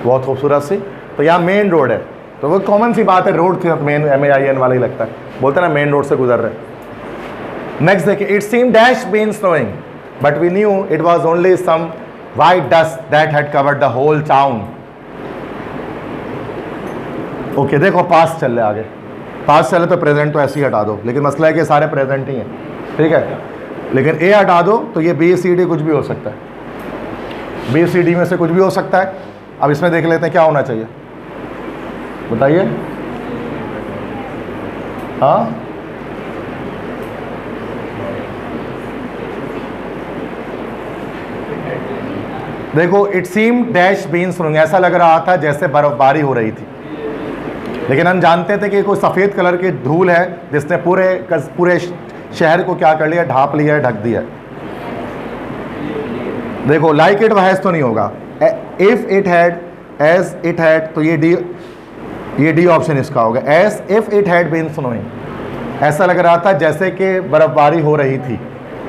A: बहुत खूबसूरत सी। तो यहाँ मेन रोड है, तो वो कॉमन सी बात है, रोड थी तो मेन MAIN वाला ही लगता है, बोलते हैं ना मेन रोड से गुजर रहे। नेक्स्ट देखिए, it seem dash been snowing but we knew it was only some white dust that had covered the whole town. Okay, देखो पास चल रहे, आगे पास चले तो प्रेजेंट तो ऐसे ही हटा दो, लेकिन मसला है कि सारे प्रेजेंट ही हैं, ठीक है। लेकिन ए हटा दो तो ये BCD कुछ भी हो सकता है, BCD में से कुछ भी हो सकता है। अब इसमें देख लेते हैं क्या होना चाहिए, बताइए। हाँ, देखो, it seem dash been snowing, ऐसा लग रहा था जैसे बर्फबारी हो रही थी, लेकिन हम जानते थे कि कोई सफ़ेद कलर की धूल है जिसने पूरे शहर को क्या कर लिया, ढांप लिया है, ढक दिया है। देखो, लाइक इट वहैज तो नहीं होगा, if it had, as it had, तो ये डी ऑप्शन इसका होगा, as if it had been snowing, ऐसा लग रहा था जैसे कि बर्फबारी हो रही थी,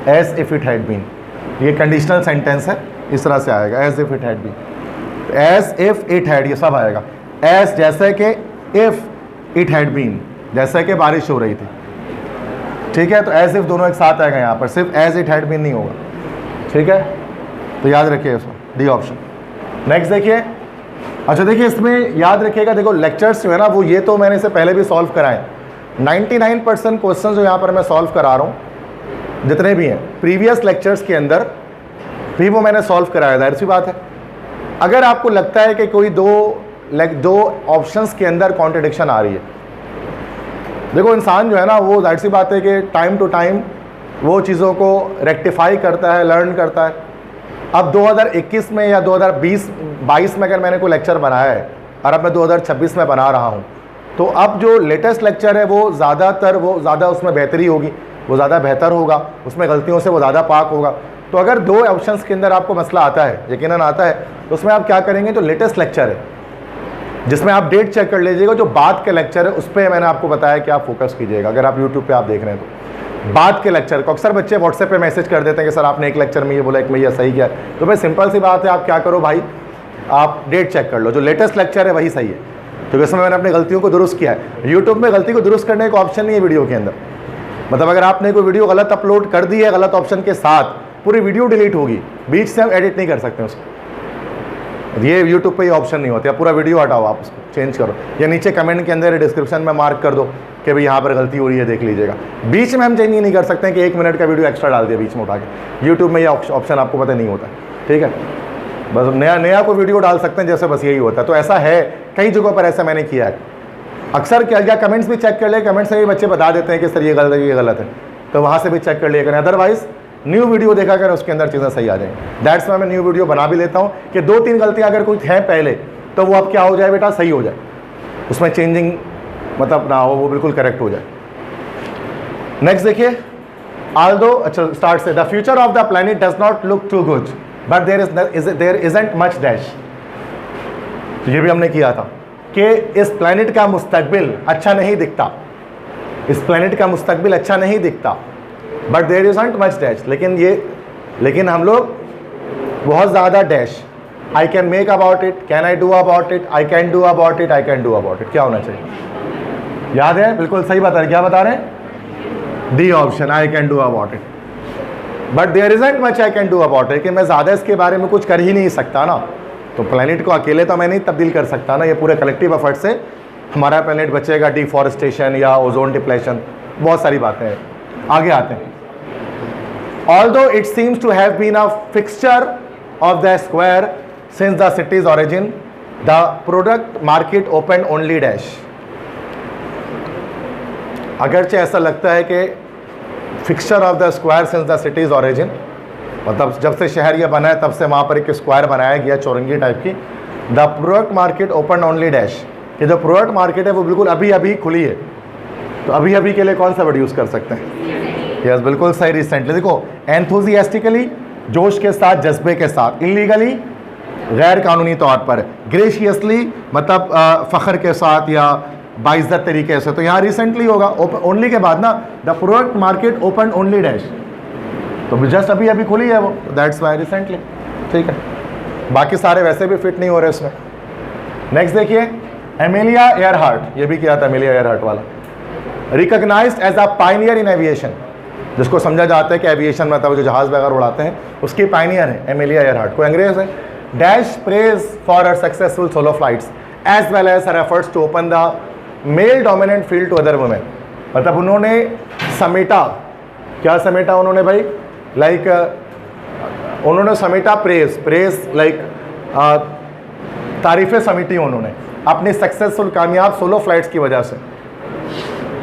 A: as if it had been, ये कंडीशनल सेंटेंस है, इस तरह से आएगा, as if it had been, as if it had, ये सब आएगा। एज जैसे कि, इफ इट हैड बीन जैसे कि बारिश हो रही थी, ठीक है। तो एज इफ दोनों एक साथ आएगा यहाँ पर, सिर्फ एज इट हैड बीन नहीं होगा, ठीक है। तो याद रखिए इसमें डी ऑप्शन। नेक्स्ट देखिए, अच्छा देखिए इसमें याद रखिएगा, देखो लेक्चर्स जो है ना वो ये तो मैंने इसे पहले भी सॉल्व कराए, 99% क्वेश्चन जो यहाँ पर मैं सॉल्व करा रहा हूँ जितने भी हैं प्रीवियस लेक्चर्स के अंदर भी वो मैंने सॉल्व कराया, जाहिर सी बात है। अगर आपको लगता है कि कोई दो ऑप्शंस के अंदर कॉन्ट्रडिक्शन आ रही है, देखो इंसान जो है ना वो जाहिर सी बात है कि टाइम टू टाइम वो चीज़ों को रेक्टिफाई करता है, लर्न करता है। अब 2021 में या 2022 में अगर मैंने कोई लेक्चर बनाया है और अब मैं 2026 में बना रहा हूँ, तो अब जो लेटेस्ट लेक्चर है वो ज़्यादा उसमें बेहतरी होगी, वो ज़्यादा बेहतर होगा, उसमें गलतियों से वो ज़्यादा पाक होगा। तो अगर 2 ऑप्शंस के अंदर आपको मसला आता है, यकीनन आता है, तो उसमें आप क्या करेंगे, जो लेटेस्ट लेक्चर है जिसमें आप डेट चेक कर लीजिएगा, जो बाद के लेक्चर है उस पर मैंने आपको बताया कि आप फोकस कीजिएगा। अगर आप यूट्यूब पे आप देख रहे हैं तो बाद के लेक्चर को अक्सर बच्चे व्हाट्सएप पे मैसेज कर देते हैं कि सर आपने एक लेक्चर में ये बोला, एक में ये सही किया। तो भाई सिंपल सी बात है, आप क्या करो भाई, आप डेट चेक कर लो, जो लेटेस्ट लेक्चर है वही सही है, क्योंकि इसमें मैंने अपनी गलतियों को दुरुस्त किया है। यूट्यूब में गलती को दुरुस्त करने का ऑप्शन नहीं है वीडियो के अंदर। मतलब अगर आपने कोई वीडियो गलत अपलोड कर दी है गलत ऑप्शन के साथ, पूरी वीडियो डिलीट होगी, बीच से हम एडिट नहीं कर सकते उसको। ये यूट्यूब पे ये ऑप्शन नहीं होता, पूरा वीडियो हटाओ, आप उसको चेंज करो, या नीचे कमेंट के अंदर डिस्क्रिप्शन में मार्क कर दो कि भाई यहाँ पर गलती हो रही है, देख लीजिएगा। बीच में हम चेंज नहीं कर सकते हैं कि 1 मिनट का वीडियो एक्स्ट्रा डाल दिया बीच में उठा के। यूट्यूब में ये ऑप्शन आपको पता नहीं होता, ठीक है। बस नया कोई वीडियो डाल सकते हैं जैसे, बस यही होता है। तो ऐसा है, कई जगहों पर ऐसा मैंने किया है। अक्सर क्या, या कमेंट्स भी चेक कर ले, कमेंट्स में भी बच्चे बता देते हैं कि सर ये गलत है, ये गलत है, तो वहाँ से भी चेक कर लिया करें। अदरवाइज न्यू वीडियो देखा करें, उसके अंदर चीज़ें सही आ जाएंगी। दैट्स वाई मैं न्यू वीडियो बना भी लेता हूँ कि 2-3 गलतियाँ अगर कोई हैं पहले, तो वो अब क्या हो जाए बेटा, सही हो जाए, उसमें चेंजिंग मतलब ना हो, वो बिल्कुल करेक्ट हो जाए। नेक्स्ट देखिए, although अच्छा स्टार्ट से, the future of the planet does not look too good but there isn't much dash. ये भी हमने किया था कि इस प्लैनेट का मुस्तकबिल अच्छा नहीं दिखता, इस प्लैनेट का मुस्तकबिल अच्छा नहीं दिखता, but there isn't much dash. लेकिन हम लोग बहुत ज़्यादा dash, I can make about it, can I do about it, I can do about it, I can do about it, क्या होना चाहिए, याद है? बिल्कुल सही बता रहे, क्या बता रहे हैं? D option, I can do about it, but there isn't much I can do about it, कि मैं ज़्यादा इसके बारे में कुछ कर ही नहीं सकता ना। तो प्लैनेट को अकेले तो मैं नहीं तब्दील कर सकता ना, ये पूरे कलेक्टिव एफर्ट से हमारा प्लैनेट बचेगा, डिफॉरेस्टेशन या ओजोन डिप्लेशन, बहुत सारी बातें हैं। आगे आते हैं। Although it seems to have been a fixture of the square since the city's origin, the product market opened only dash। अगरचे ऐसा लगता है कि fixture of the square since the cities origin, मतलब जब से शहर ये बना है तब से वहाँ पर एक स्क्वायर बनाया गया चौरंगी टाइप की। The product market open only dash, कि जो प्रोडक्ट मार्केट है वो बिल्कुल अभी अभी खुली है। तो अभी अभी के लिए कौन सा वर्ड यूज़ कर सकते हैं? यस, बिल्कुल सही, रिसेंटली। देखो, एंथुजियास्टिकली, जोश के साथ, जज्बे के साथ, इलीगली, गैर कानूनी तौर पर, ग्रेशियसली मतलब फ़ख्र के साथ या बाइज्जत तरीके से। तो यहाँ रिसेंटली होगा, ओनली के बाद ना, the product market open only dash, तो जस्ट अभी अभी खुली है वो, दैट्स वाई रिसेंटली, ठीक है। बाकी सारे वैसे भी फिट नहीं हो रहे इसमें। नेक्स्ट देखिए, एमेलिया एयरहार्ट, ये भी किया था एमेलिया एयरहार्ट वाला, recognised as a pioneer in aviation, जिसको समझा जाता है कि एविएशन मतलब जो जहाज़ वगैरह उड़ाते हैं उसकी पायनियर है एमेलिया एयरहार्ट। कोई अंग्रेज है। Dash praise for her successful solo flights as well as her efforts to open the male dominant field to other women. मतलब उन्होंने समेटा, क्या समेटा उन्होंने भाई, लाइक उन्होंने समेटा प्रेज लाइक तारीफ़ें समेटी उन्होंने अपनी सक्सेसफुल कामयाब सोलो फ्लाइट्स की वजह से।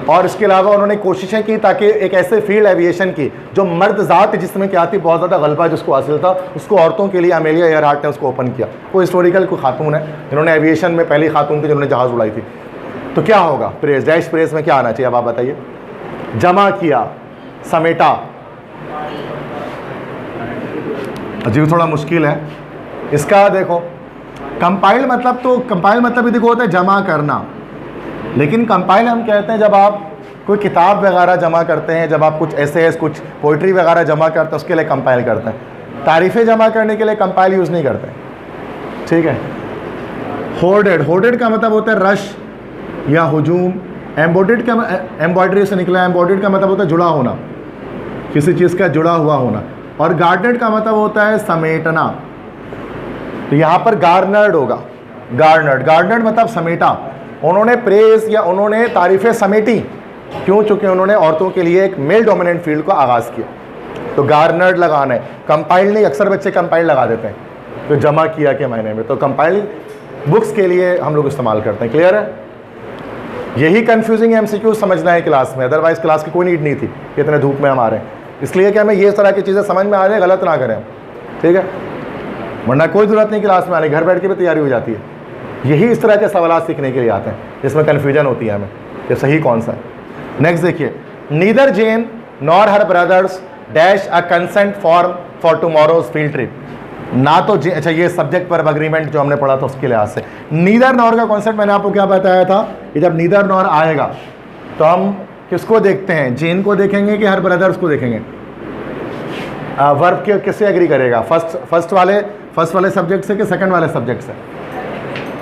A: और इसके अलावा उन्होंने कोशिशें की ताकि एक ऐसे फील्ड एविएशन की जो मर्द ज़ात जिसमें क्या थी, बहुत ज़्यादा गलबा जिसको हासिल था, उसको औरतों के लिए एमेलिया एयरहार्ट ने उसको ओपन किया। कोई हिस्टोरिकल कोई खातून है जिन्होंने एविएशन में पहली खातून थी जिन्होंने जहाज़ उड़ाई थी। तो क्या होगा प्रेस, डैश प्रेस में क्या आना चाहिए, अब आप बताइए। जमा किया, समेटा, अजीब थोड़ा मुश्किल है इसका। देखो कंपाइल मतलब, तो कंपाइल मतलब भी देखो होता है जमा करना, लेकिन कंपाइल हम कहते हैं जब आप कोई किताब वगैरह जमा करते हैं, जब आप कुछ एसेस, कुछ पोइट्री वगैरह जमा करते हैं, उसके लिए कंपाइल करते हैं। तारीफ़ें जमा करने के लिए कंपाइल यूज़ नहीं करते, ठीक है। होर्डेड, होर्डेड का मतलब होता है रश या हुजूम। एम्बॉडेड का, एम्ब्रॉयडरी से निकला, एम्बॉडेड का मतलब होता है जुड़ा होना, किसी चीज़ का जुड़ा हुआ होना। और गार्डनेड का मतलब होता है समेटना। तो यहाँ पर गार्नर्ड होगा, गार्नर्ड, गार्नर्ड मतलब समेटा। उन्होंने प्रेस या उन्होंने तारीफ़ें समेटी, क्यों? चूँकि उन्होंने औरतों के लिए एक मेल डोमिनेंट फील्ड को आगाज़ किया। तो गार्नर्ड लगाना है, कंपाइल्ड नहीं। अक्सर बच्चे कंपाइल्ड लगा देते हैं तो जमा किया के मायने में, तो कंपाइल्ड बुक्स के लिए हम लोग इस्तेमाल करते हैं। क्लियर है? यही कंफ्यूजिंग MCQ समझना है क्लास में, अदरवाइज क्लास की कोई नीड नहीं थी कि इतने धूप में हम आ रहे हैं। इसलिए कि हमें ये तरह की चीज़ें समझ में आ जाए, गलत ना करें, ठीक है? वरना कोई ज़रूरत नहीं क्लास में आने, घर बैठ के भी तैयारी हो जाती है। यही इस तरह के सवाल सीखने के लिए आते हैं जिसमें कन्फ्यूजन होती है हमें कि सही कौन सा है। नेक्स्ट देखिए, neither Jane nor her brothers dash a consent form for tomorrow's field trip. ना तो अच्छा, ये सब्जेक्ट पर अग्रीमेंट जो हमने पढ़ा था उसके लिहाज से नीदर नॉर का कॉन्सेप्ट मैंने आपको क्या बताया था कि जब नीदर नॉर आएगा तो हम किसको देखते हैं, जेन को देखेंगे कि हर ब्रदर्स को देखेंगे। वर्ब के किससे एग्री करेगा, फर्स्ट वाले सब्जेक्ट से कि सेकंड वाले सब्जेक्ट से।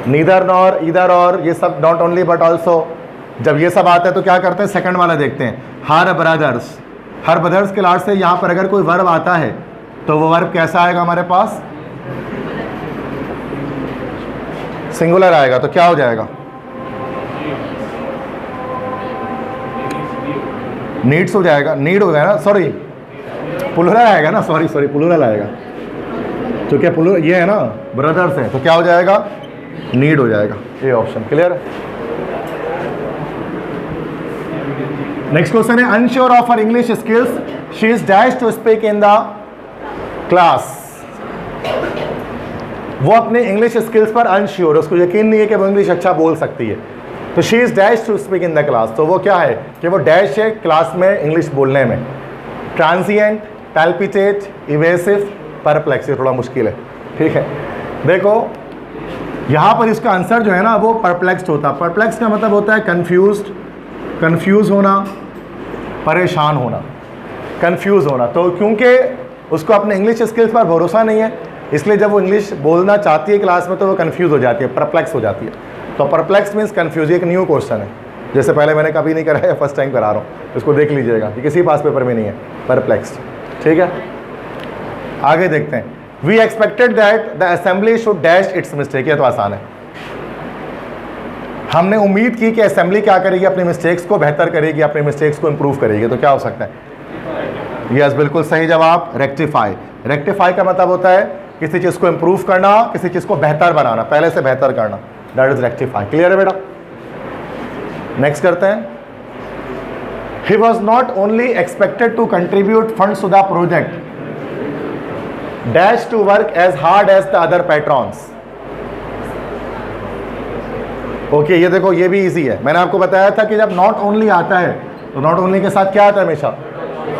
A: नीदर नॉर, ईदर और, ये सब नॉट ओनली बट ऑल्सो, जब ये सब आता है तो क्या करते हैं, सेकंड वाला देखते हैं। हर ब्रदर्स के लास्ट से यहाँ पर अगर कोई वर्ब आता है तो वो वर्ब कैसा आएगा हमारे पास, सिंगुलर आएगा। तो क्या हो जाएगा, नीड्स हो जाएगा, नीड हो जाएगा ना, सॉरी प्लूरल आएगा ना, सॉरी प्लूरल आएगा। तो क्या प्लूरल ये है ना, ब्रदर्स है, तो क्या हो जाएगा, नीड हो जाएगा। ये ऑप्शन क्लियर है। नेक्स्ट क्वेश्चन है, unsure of her English skills she is dash to speak in the class. वो अपने इंग्लिश स्किल्स पर अनश्योर, उसको यकीन नहीं है कि वो इंग्लिश अच्छा बोल सकती है। तो she is dash to speak in the class, तो वो क्या है कि वो डैश है क्लास में इंग्लिश बोलने में। ट्रांजिएंट, पैल्पिटेट, इवेसिव, परप्लेक्स, ये थोड़ा मुश्किल है, ठीक है। देखो यहाँ पर इसका आंसर जो है ना वो परप्लेक्स्ड होता है। परप्लेक्स का मतलब होता है कंफ्यूज होना, परेशान होना, कंफ्यूज होना। तो क्योंकि उसको अपने इंग्लिश स्किल्स पर भरोसा नहीं है, इसलिए जब वो इंग्लिश बोलना चाहती है क्लास में तो वो कंफ्यूज हो जाती है, परप्लेक्स हो जाती है। तो परप्लेक्स मीन्स कंफ्यूज, एक न्यू क्वेश्चन है, जैसे पहले मैंने कभी नहीं कराया, फर्स्ट टाइम करा रहा हूँ, इसको देख लीजिएगा, ये किसी पास पेपर में नहीं है, परप्लेक्स, ठीक है। आगे देखते हैं, we expected that the assembly should dash its mistake. ये तो आसान है, हमने उम्मीद की कि असेंबली क्या करेगी, अपनी मिस्टेक्स को बेहतर करेगी, अपनी मिस्टेक्स को इम्प्रूव करेगी। तो क्या हो सकता है, यस बिल्कुल सही जवाब, रेक्टिफाई। रेक्टिफाई का मतलब होता है किसी चीज़ को इम्प्रूव करना, किसी चीज़ को बेहतर बनाना, पहले से बेहतर करना, दैट इज रेक्टिफाई। क्लियर है बेटा? नेक्स्ट करते हैं, he was not only expected to contribute funds to the project dash to work as hard as the other patrons. Okay, ये देखो ये भी इजी है। मैंने आपको बताया था कि जब नॉट ओनली आता है तो नॉट ओनली के साथ क्या आता है हमेशा,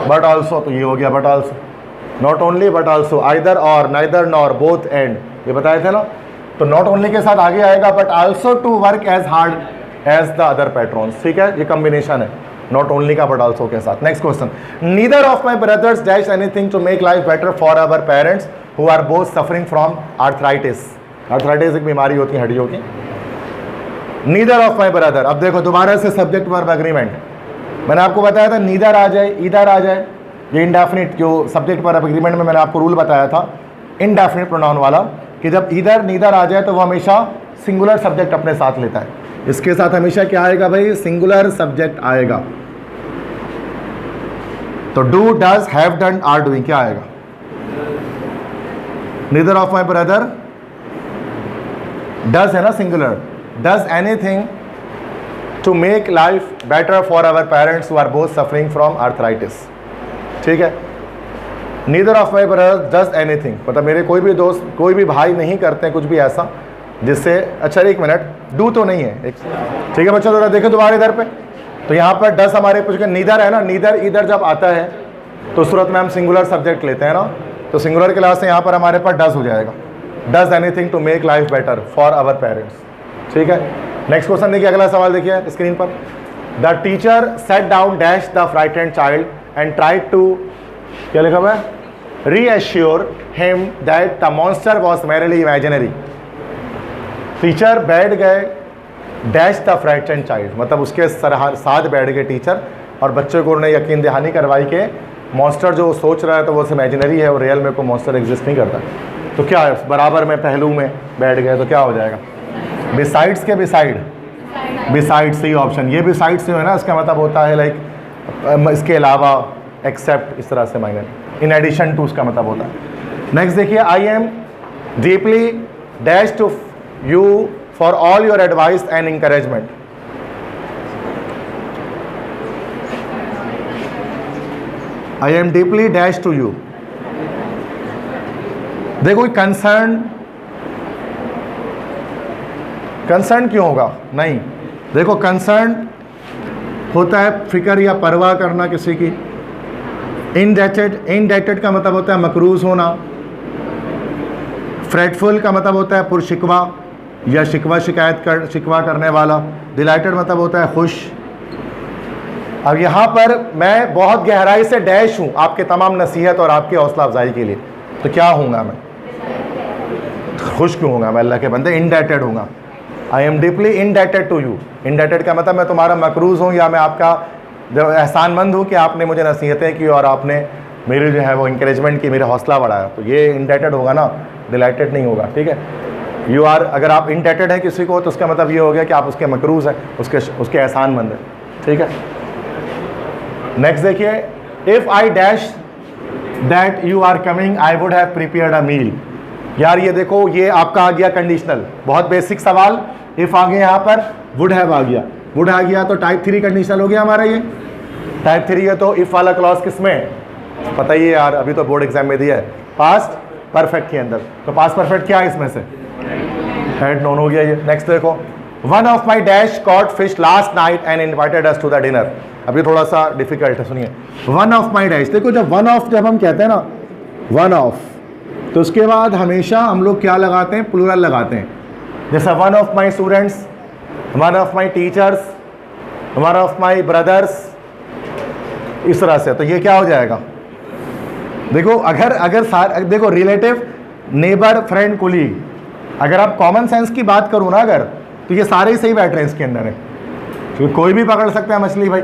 A: बट ऑल्सो। तो ये हो गया but also, not only but also, either और, नाइदर नॉर, बोथ एंड, ये बताए थे ना। तो नॉट ओनली के साथ आगे आएगा but also to work as hard as the other patrons, ठीक है। ये कॉम्बिनेशन है नॉट ओनली का बट ऑल्सो के साथ। Next question, neither of my brothers dash anything to make life better for our parents who are both suffering from arthritis. Arthritis एक बीमारी होती है हड्डियों की। नीदर ऑफ माई ब्रदर, अब देखो दोबारा से सब्जेक्ट वर्ब एग्रीमेंट। मैंने आपको बताया था नीदर आ जाए, ईदर आ जाए, ये इंडेफिनिट जो सब्जेक्ट वर्ब एग्रीमेंट में मैंने आपको रूल बताया था इनडेफिनिट प्रोनाउन वाला, कि जब ईदर नीदर आ जाए तो वो हमेशा सिंगुलर सब्जेक्ट अपने साथ लेता है। इसके साथ हमेशा क्या आएगा भाई, सिंगुलर सब्जेक्ट आएगा। तो do, does, have done, are doing, क्या आएगा, neither of my brother, does है ना singular, does anything to make life better for our parents who are both suffering from arthritis, ठीक है। Neither of my brother does anything, मतलब मेरे कोई भी दोस्त, कोई भी भाई नहीं करते हैं कुछ भी ऐसा जिससे, अच्छा एक मिनट, डू तो नहीं है, ठीक है बच्चों, देखो दोबारा इधर पे। तो यहाँ पर डज हमारे कुछ नीदर है ना, नीदर इधर जब आता है तो सूरत में हम सिंगुलर सब्जेक्ट लेते हैं ना, तो सिंगुलर क्लास से यहाँ पर हमारे पास डज हो जाएगा, does anything to make life better for our parents, ठीक है। नेक्स्ट क्वेश्चन देखिए, अगला सवाल देखिए स्क्रीन पर। The teacher sat down dash the frightened child and tried to, क्या लिखा हुआ है, reassure him that the monster was merely imaginary. Teacher बैठ गए डैश द फ्राइटेंड चाइल्ड, मतलब उसके साथ बैठ गए टीचर और बच्चे को उन्होंने यकीन दहानी करवाई कि मॉन्स्टर जो सोच रहा है तो वो इमेजिनरी है और रियल में कोई मॉन्स्टर एग्जिस्ट नहीं करता। तो क्या है, बराबर में पहलू में बैठ गए, तो क्या हो जाएगा, बिसाइड्स के बिसाइड, बिसाइड सही ऑप्शन। ये बिसाइड से है ना, इसका मतलब होता है लाइक इसके अलावा, एक्सेप्ट, इस तरह से मायने। इन एडिशन टू उसका मतलब होता है। नेक्स्ट देखिए, I am deeply dash to you for all your advice and encouragement. I am deeply dash to you. देखो कंसर्न क्यों होगा? नहीं, देखो कंसर्न होता है फिक्र या परवाह करना किसी की। इनडेटेड का मतलब होता है मकरूज होना। फ्रेटफुल का मतलब होता है पुरशिकवा या शिकवा करने वाला। डिलाइटेड मतलब होता है खुश। अब यहाँ पर मैं बहुत गहराई से डैश हूँ आपके तमाम नसीहत और आपकी हौसला अफजाई के लिए, तो क्या होऊंगा मैं? खुश क्यों होऊंगा मैं? अल्लाह के बंदे इनडेटेड होऊंगा। I am deeply indebted to you. Indebted का मतलब मैं तुम्हारा मकरूज हूँ या मैं आपका जो एहसानमंद हूँ कि आपने मुझे नसीहतें की और आपने मेरी जो है वो इंकरेजमेंट की, मेरा हौसला बढ़ाया, तो ये इनडेटेड होगा ना, डिलाइटेड नहीं होगा। ठीक है, यू आर, अगर आप इनडेटेड हैं किसी को तो उसका मतलब ये हो गया कि आप उसके मकरूज हैं, उसके एहसानमंद हैं। ठीक है, नेक्स्ट देखिए, if I dash that you are coming I would have prepared a meal. यार ये देखो, ये आपका आ गया कंडीशनल, बहुत बेसिक सवाल। इफ़ आ गया यहाँ पर, वुड हैव आ गया, वुड आ गया तो टाइप 3 कंडीशनल हो गया हमारा। ये टाइप 3 है तो इफ़ वाला क्लॉज किस में पता ही है यार, अभी तो बोर्ड एग्जाम में दिया है, पास्ट परफेक्ट के अंदर। तो पास्ट परफेक्ट क्या है इसमें से? हेड नोन हो गया ये। नेक्स्ट देखो, one of my dash caught fish last night and invited us to the dinner. अभी थोड़ा सा डिफिकल्ट है, सुनिए। वन ऑफ माई डैश, देखो जब वन ऑफ जब हम कहते हैं ना वन ऑफ, तो उसके बाद हमेशा हम लोग क्या लगाते हैं? प्लूरल लगाते हैं। जैसा one of my students, one of my teachers, one of my brothers, इस तरह से। तो ये क्या हो जाएगा? देखो अगर देखो रिलेटिव, नेबर, फ्रेंड, कोलीग, अगर आप कॉमन सेंस की बात करूँ ना अगर, तो ये सारे ही सही बैठ रहे हैं इसके अंदर है, क्योंकि कोई भी पकड़ सकता है मछली भाई,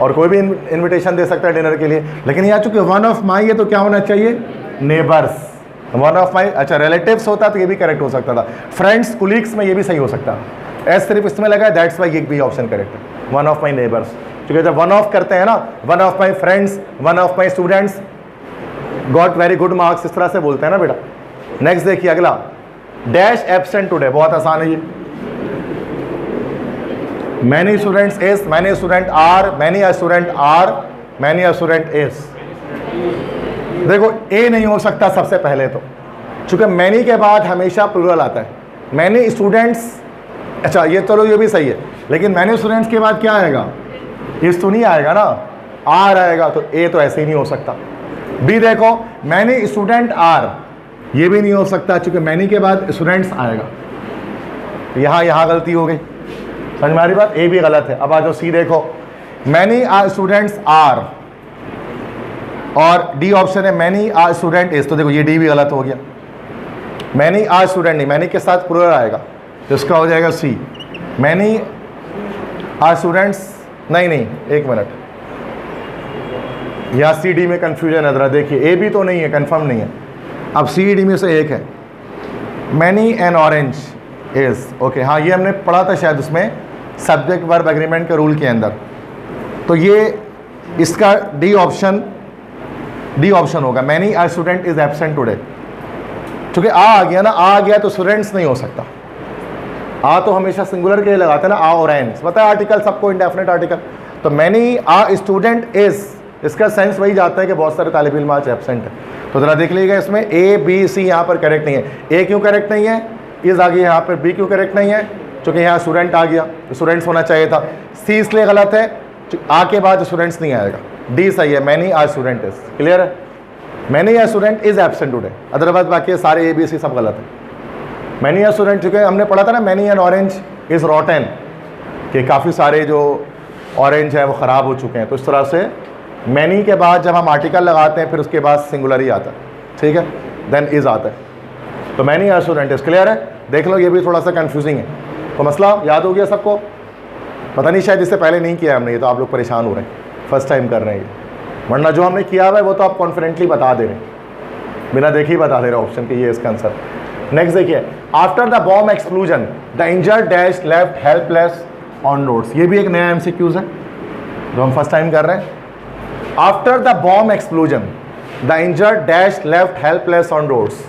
A: और कोई भी इनविटेशन दे सकता है डिनर के लिए। लेकिन यहाँ चूंकि वन ऑफ माई है तो क्या होना चाहिए? नेबर्स। वन ऑफ माई, अच्छा रिलेटिव्स होता तो ये भी करेक्ट हो सकता था। फ्रेंड्स, कुलीग्स में ये भी सही हो सकता है। एस सिर्फ इसमें लगा है, दैट्स वाई ये भी ऑप्शन करेक्ट है, वन ऑफ माई नेबर्स। क्योंकि जब वन ऑफ करते हैं ना, one of my friends, one of my students got very good marks, इस तरह से बोलते हैं ना बेटा। नेक्स्ट देखिए अगला, डैश एब्सेंट टुडे, बहुत आसान है ये। Many students is, many student are, many a student are, many a student is. देखो ए नहीं हो सकता सबसे पहले तो, चूंकि मैनी के बाद हमेशा प्लूरल आता है। मैनी स्टूडेंट्स, अच्छा ये चलो ये भी सही है, लेकिन मैनी स्टूडेंट्स के बाद क्या आएगा? इस तो नहीं आएगा ना, आर आएगा, तो ए तो ऐसे ही नहीं हो सकता। बी देखो, मैनी स्टूडेंट आर, ये भी नहीं हो सकता चूंकि मैनी के बाद स्टूडेंट्स आएगा। यहाँ गलती हो गई, समझ में आ रही बात? ए भी गलत है। अब आ जाओ सी देखो, मैनी आर स्टूडेंट्स आर, और डी ऑप्शन है मैनी आर स्टूडेंट इज, तो देखो ये डी भी गलत हो गया। मैनी आर स्टूडेंट नहीं, मैनी के साथ प्लूरल आएगा तो इसका हो जाएगा सी। मैनी आर स्टूडेंट्स, नहीं एक मिनट, यहाँ सी डी में कन्फ्यूजन है जरा देखिए। ए भी तो नहीं है, कंफर्म नहीं है। अब सी डी में से एक है, many N orange is, okay हाँ ये हमने पढ़ा था शायद उसमें सब्जेक्ट वर्ब एग्रीमेंट के रूल के अंदर। तो ये इसका डी ऑप्शन होगा, many a student is absent today. चूंकि आ गया ना, आ गया तो स्टूडेंट्स नहीं हो सकता। आ तो हमेशा सिंगुलर के लिए लगाते हैं ना, आ और एन, पता है आर्टिकल सबको, इंडेफिनेट आर्टिकल। तो मैनी आ स्टूडेंट इज, इसका सेंस वही जाता है कि बहुत सारे तालिब इल्म आज एब्सेंट है। तो जरा देख लीजिएगा इसमें ए बी सी यहाँ पर करेक्ट नहीं है। ए क्यों करेक्ट नहीं है? इज आ गया यहाँ पर। बी क्यों करेक्ट नहीं है? चूँकि यहाँ स्टूडेंट आ गया, तो स्टूडेंट्स होना चाहिए था। सी इसलिए गलत है, आ के बाद स्टूडेंट्स नहीं आएगा। डी सही है, many are student is. Clear है? Many are student is absent today, otherwise बाकी सारे ए बी सी सब गलत है। मैनी आर स्टूडेंट, चूँकि हमने पढ़ा था ना मैनी एन ऑरेंज इज रॉटन, कि काफ़ी सारे जो ऑरेंज है वो ख़राब हो चुके हैं। तो इस तरह से मैनी के बाद जब हम आर्टिकल लगाते हैं फिर उसके बाद सिंगुलर ही आता है, ठीक है, देन इज आता है। तो many are student is. Clear है? देख लो ये भी थोड़ा सा कंफ्यूजिंग है। तो मसला याद हो गया सबको? पता नहीं शायद इससे पहले नहीं किया हमने, ये तो आप लोग परेशान हो रहे हैं, फर्स्ट टाइम कर रहे हैं ये। वरना जो हमने किया हुआ है वो तो आप कॉन्फिडेंटली बता दे रहे हैं, बिना देखे ही बता दे रहे ऑप्शन के ये इसका आंसर। नेक्स्ट देखिए, after the bomb explosion the injured dash left helpless on roads. ये भी एक नया एमसीक्यूज है जो हम फर्स्ट टाइम कर रहे हैं। After the bomb explosion, the injured dash left helpless on roads.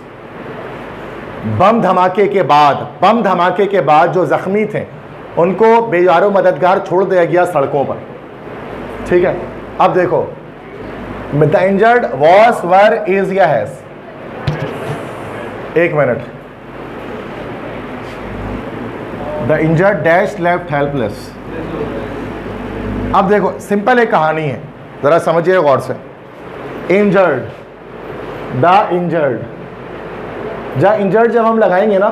A: Bomb धमाके के बाद जो जख्मी थे उनको बेयारो मददगार छोड़ दिया गया सड़कों पर। ठीक है, अब देखो, the injured was were is या हैज। एक minute, the injured dash left helpless. अब देखो, सिंपल एक कहानी है, जरा समझिए गौर से। इंजर्ड, द इंजर्ड, इंजर्ड जब हम लगाएंगे ना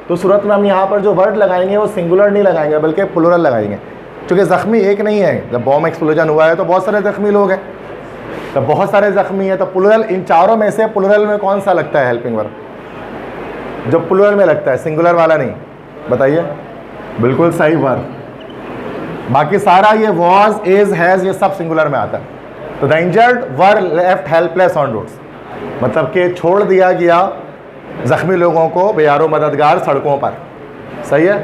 A: तो सूरत में हम यहाँ पर जो वर्ड लगाएंगे वो सिंगुलर नहीं लगाएंगे बल्कि प्लूरल लगाएंगे, क्योंकि ज़ख्मी एक नहीं है। जब बॉम्ब एक्सप्लोजन हुआ है तो बहुत सारे ज़ख्मी लोग हैं, तो बहुत सारे ज़ख्मी हैं, तो प्लूरल, इन चारों में से प्लूरल में कौन सा लगता है हेल्पिंग वर्ब? जो प्लूरल में लगता है, सिंगुलर वाला नहीं। बताइए, बिल्कुल सही वर्ब। बाकी सारा ये वॉज, इज, हैज़, ये सब सिंगुलर में आता है। तो the injured were left helpless on roads, मतलब कि छोड़ दिया गया जख्मी लोगों को बेयारो मददगार सड़कों पर। सही है,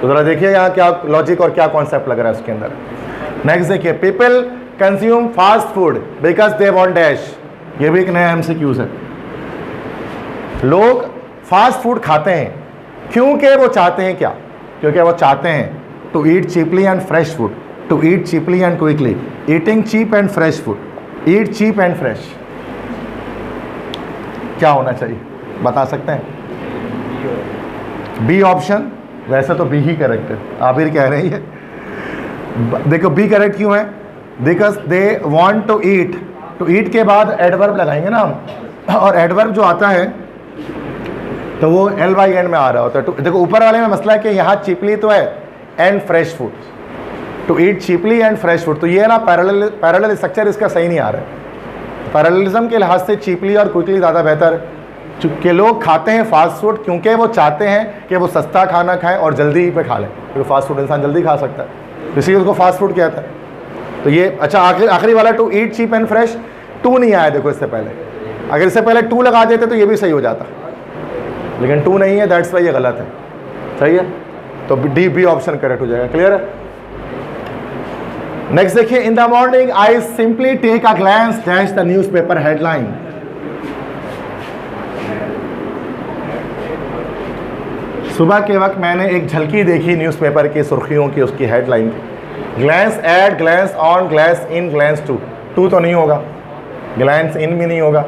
A: तो ज़रा देखिए यहाँ क्या लॉजिक और क्या कॉन्सेप्ट लग रहा है उसके अंदर। नेक्स्ट देखिए, people consume fast food because they want dash. ये भी एक नया एमसीक्यूज है। लोग फास्ट फूड खाते हैं क्योंकि वो चाहते हैं क्या? क्योंकि वो चाहते हैं to eat cheaply and fresh food, to eat cheaply and quickly, eating cheap and fresh food, eat cheap and fresh. क्या होना चाहिए बता सकते हैं? B option. वैसे तो बी ही करेक्ट है, आबिर कह रही है। देखो बी करेक्ट क्यों है? Because they want to eat. To eat के बाद एडवर्ब लगाएंगे ना हम, और एडवर्ब जो आता है तो वो एल बाई एंड में आ रहा होता है। देखो ऊपर वाले में मसला है कि यहाँ चीपली तो है and fresh food, to eat cheaply and fresh food, तो ये ना पैरेलल स्ट्रक्चर इसका सही नहीं आ रहा है। पैरेललिज्म के लिहाज से चीपली और क्विकली ज़्यादा बेहतर है, क्योंकि लोग खाते हैं फास्ट फूड क्योंकि वो चाहते हैं कि वो सस्ता खाना खाएं और जल्दी पे खा लें, क्योंकि फास्ट फूड इंसान जल्दी खा सकता है, इसलिए उसको फास्ट फूड कहता है। तो ये अच्छा, आखिरी वाला to eat cheap and fresh, to नहीं आया देखो इससे पहले। अगर इससे पहले टू लगा देते तो ये भी सही हो जाता, लेकिन टू नहीं है, दैट्स वाई ये गलत है। सही है, तो डी बी ऑप्शन करेक्ट हो जाएगा। क्लियर है? नेक्स्ट देखिए, in the morning I simply take a glance dash the newspaper headline. सुबह के वक्त मैंने एक झलकी देखी न्यूज़पेपर की सुर्खियों की, उसकी हेडलाइन की। Glance at, glance on, glance in, glance to. To तो नहीं होगा, ग्लैंस इन भी नहीं होगा,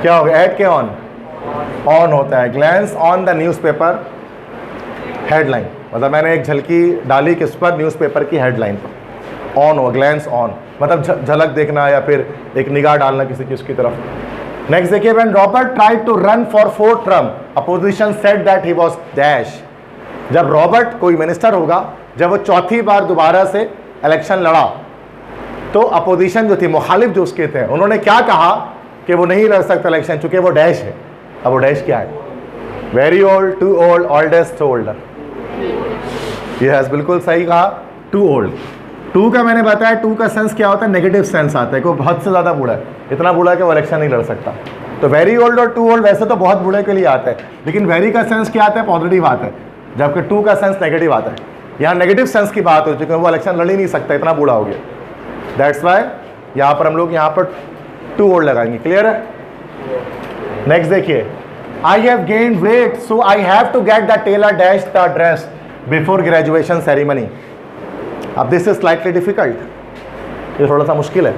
A: क्या होगा? एट के ऑन, ऑन होता है। Glance on the newspaper headline, मतलब मैंने एक झलकी डाली किस पर? न्यूज़पेपर की हेडलाइन पर। ऑन हो, ग्लैंस ऑन मतलब झलक देखना या फिर एक निगाह डालना किसी चीज़ की तरफ। नेक्स्ट देखिए, when Robert tried to run for fourth term opposition said that he was dash. जब रॉबर्ट, कोई मिनिस्टर होगा, जब वो चौथी बार दोबारा से इलेक्शन लड़ा तो अपोजिशन जो थी, मुखालिफ जो उसके थे, उन्होंने क्या कहा कि वो नहीं लड़ सकता इलेक्शन चूंकि वो डैश है। अब वो डैश क्या है? Very old, too old, oldest, older. ये है बिल्कुल सही कहा, टू ओल्ड। टू का मैंने बताया, टू का सेंस क्या होता है? नेगेटिव सेंस आता है, कोई बहुत से ज़्यादा बूढ़ा है, इतना बूढ़ा कि वो इलेक्शन नहीं लड़ सकता। तो वेरी ओल्ड और टू ओल्ड वैसे तो बहुत बूढ़े के लिए आता है, लेकिन वेरी का सेंस क्या आता है? पॉजिटिव आता है, जबकि टू का सेंस नेगेटिव आता है। यहाँ नेगेटिव सेंस की बात हो चुकी है, वो इलेक्शन लड़ ही नहीं सकता, इतना बूढ़ा हो गया। दैट्स वाई यहाँ पर हम लोग यहाँ पर टू ओल्ड लगाएंगे। क्लियर है? नेक्स्ट देखिए, I have gained weight so I have to get the tailor dash the dress before graduation ceremony. अब दिस इज स्लाइटली डिफिकल्ट, ये थोड़ा सा मुश्किल है।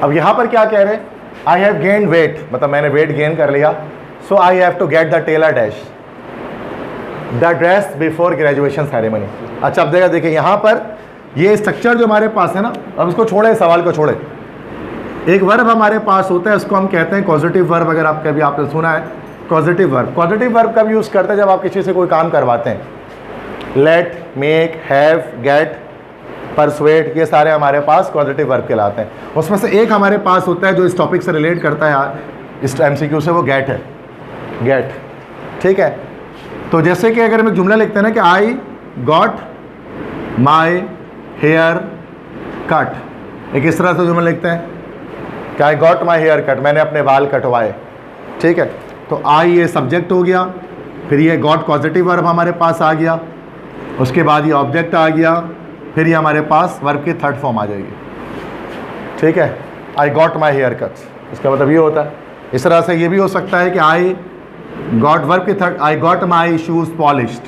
A: अब यहां पर क्या कह रहे हैं? आई हैव गेन्ड वेट, मतलब मैंने वेट गेन कर लिया, so I have to get the tailor dash the dress before graduation ceremony. अच्छा अब देखिए यहां पर ये स्ट्रक्चर जो हमारे पास है ना, अब इसको छोड़े, सवाल को छोड़े। एक वर्ब हमारे पास होता है, उसको हम कहते हैं कॉजेटिव वर्ब। अगर आप कभी आपने सुना है पॉजिटिव वर्ब, पॉजिटिव वर्ब कब यूज़ करते हैं? जब आप किसी से कोई काम करवाते हैं। Let, make, have, get, persuade, ये सारे हमारे पास पॉजिटिव वर्ब कहलाते हैं। उसमें से एक हमारे पास होता है जो इस टॉपिक से रिलेट करता है यार, इस एमसीक्यू से, वो गेट है। गेट, ठीक है। तो जैसे कि अगर हम एक जुमला लिखते हैं ना कि I got my hair cut, एक इस तरह से जुमला लिखते हैं कि I got my hair cut, मैंने अपने बाल कटवाए। ठीक है, तो आई ये सब्जेक्ट हो गया, फिर ये गॉट पॉजिटिव वर्ब हमारे पास आ गया, उसके बाद ये ऑब्जेक्ट आ गया, फिर ये हमारे पास वर्ब की थर्ड फॉर्म आ जाएगी। ठीक है, I got my hair cut, इसका मतलब ये होता है। इस तरह से ये भी हो सकता है कि आई गॉट, वर्ब की थर्ड, आई गॉट माई शूज़ पॉलिश्ड।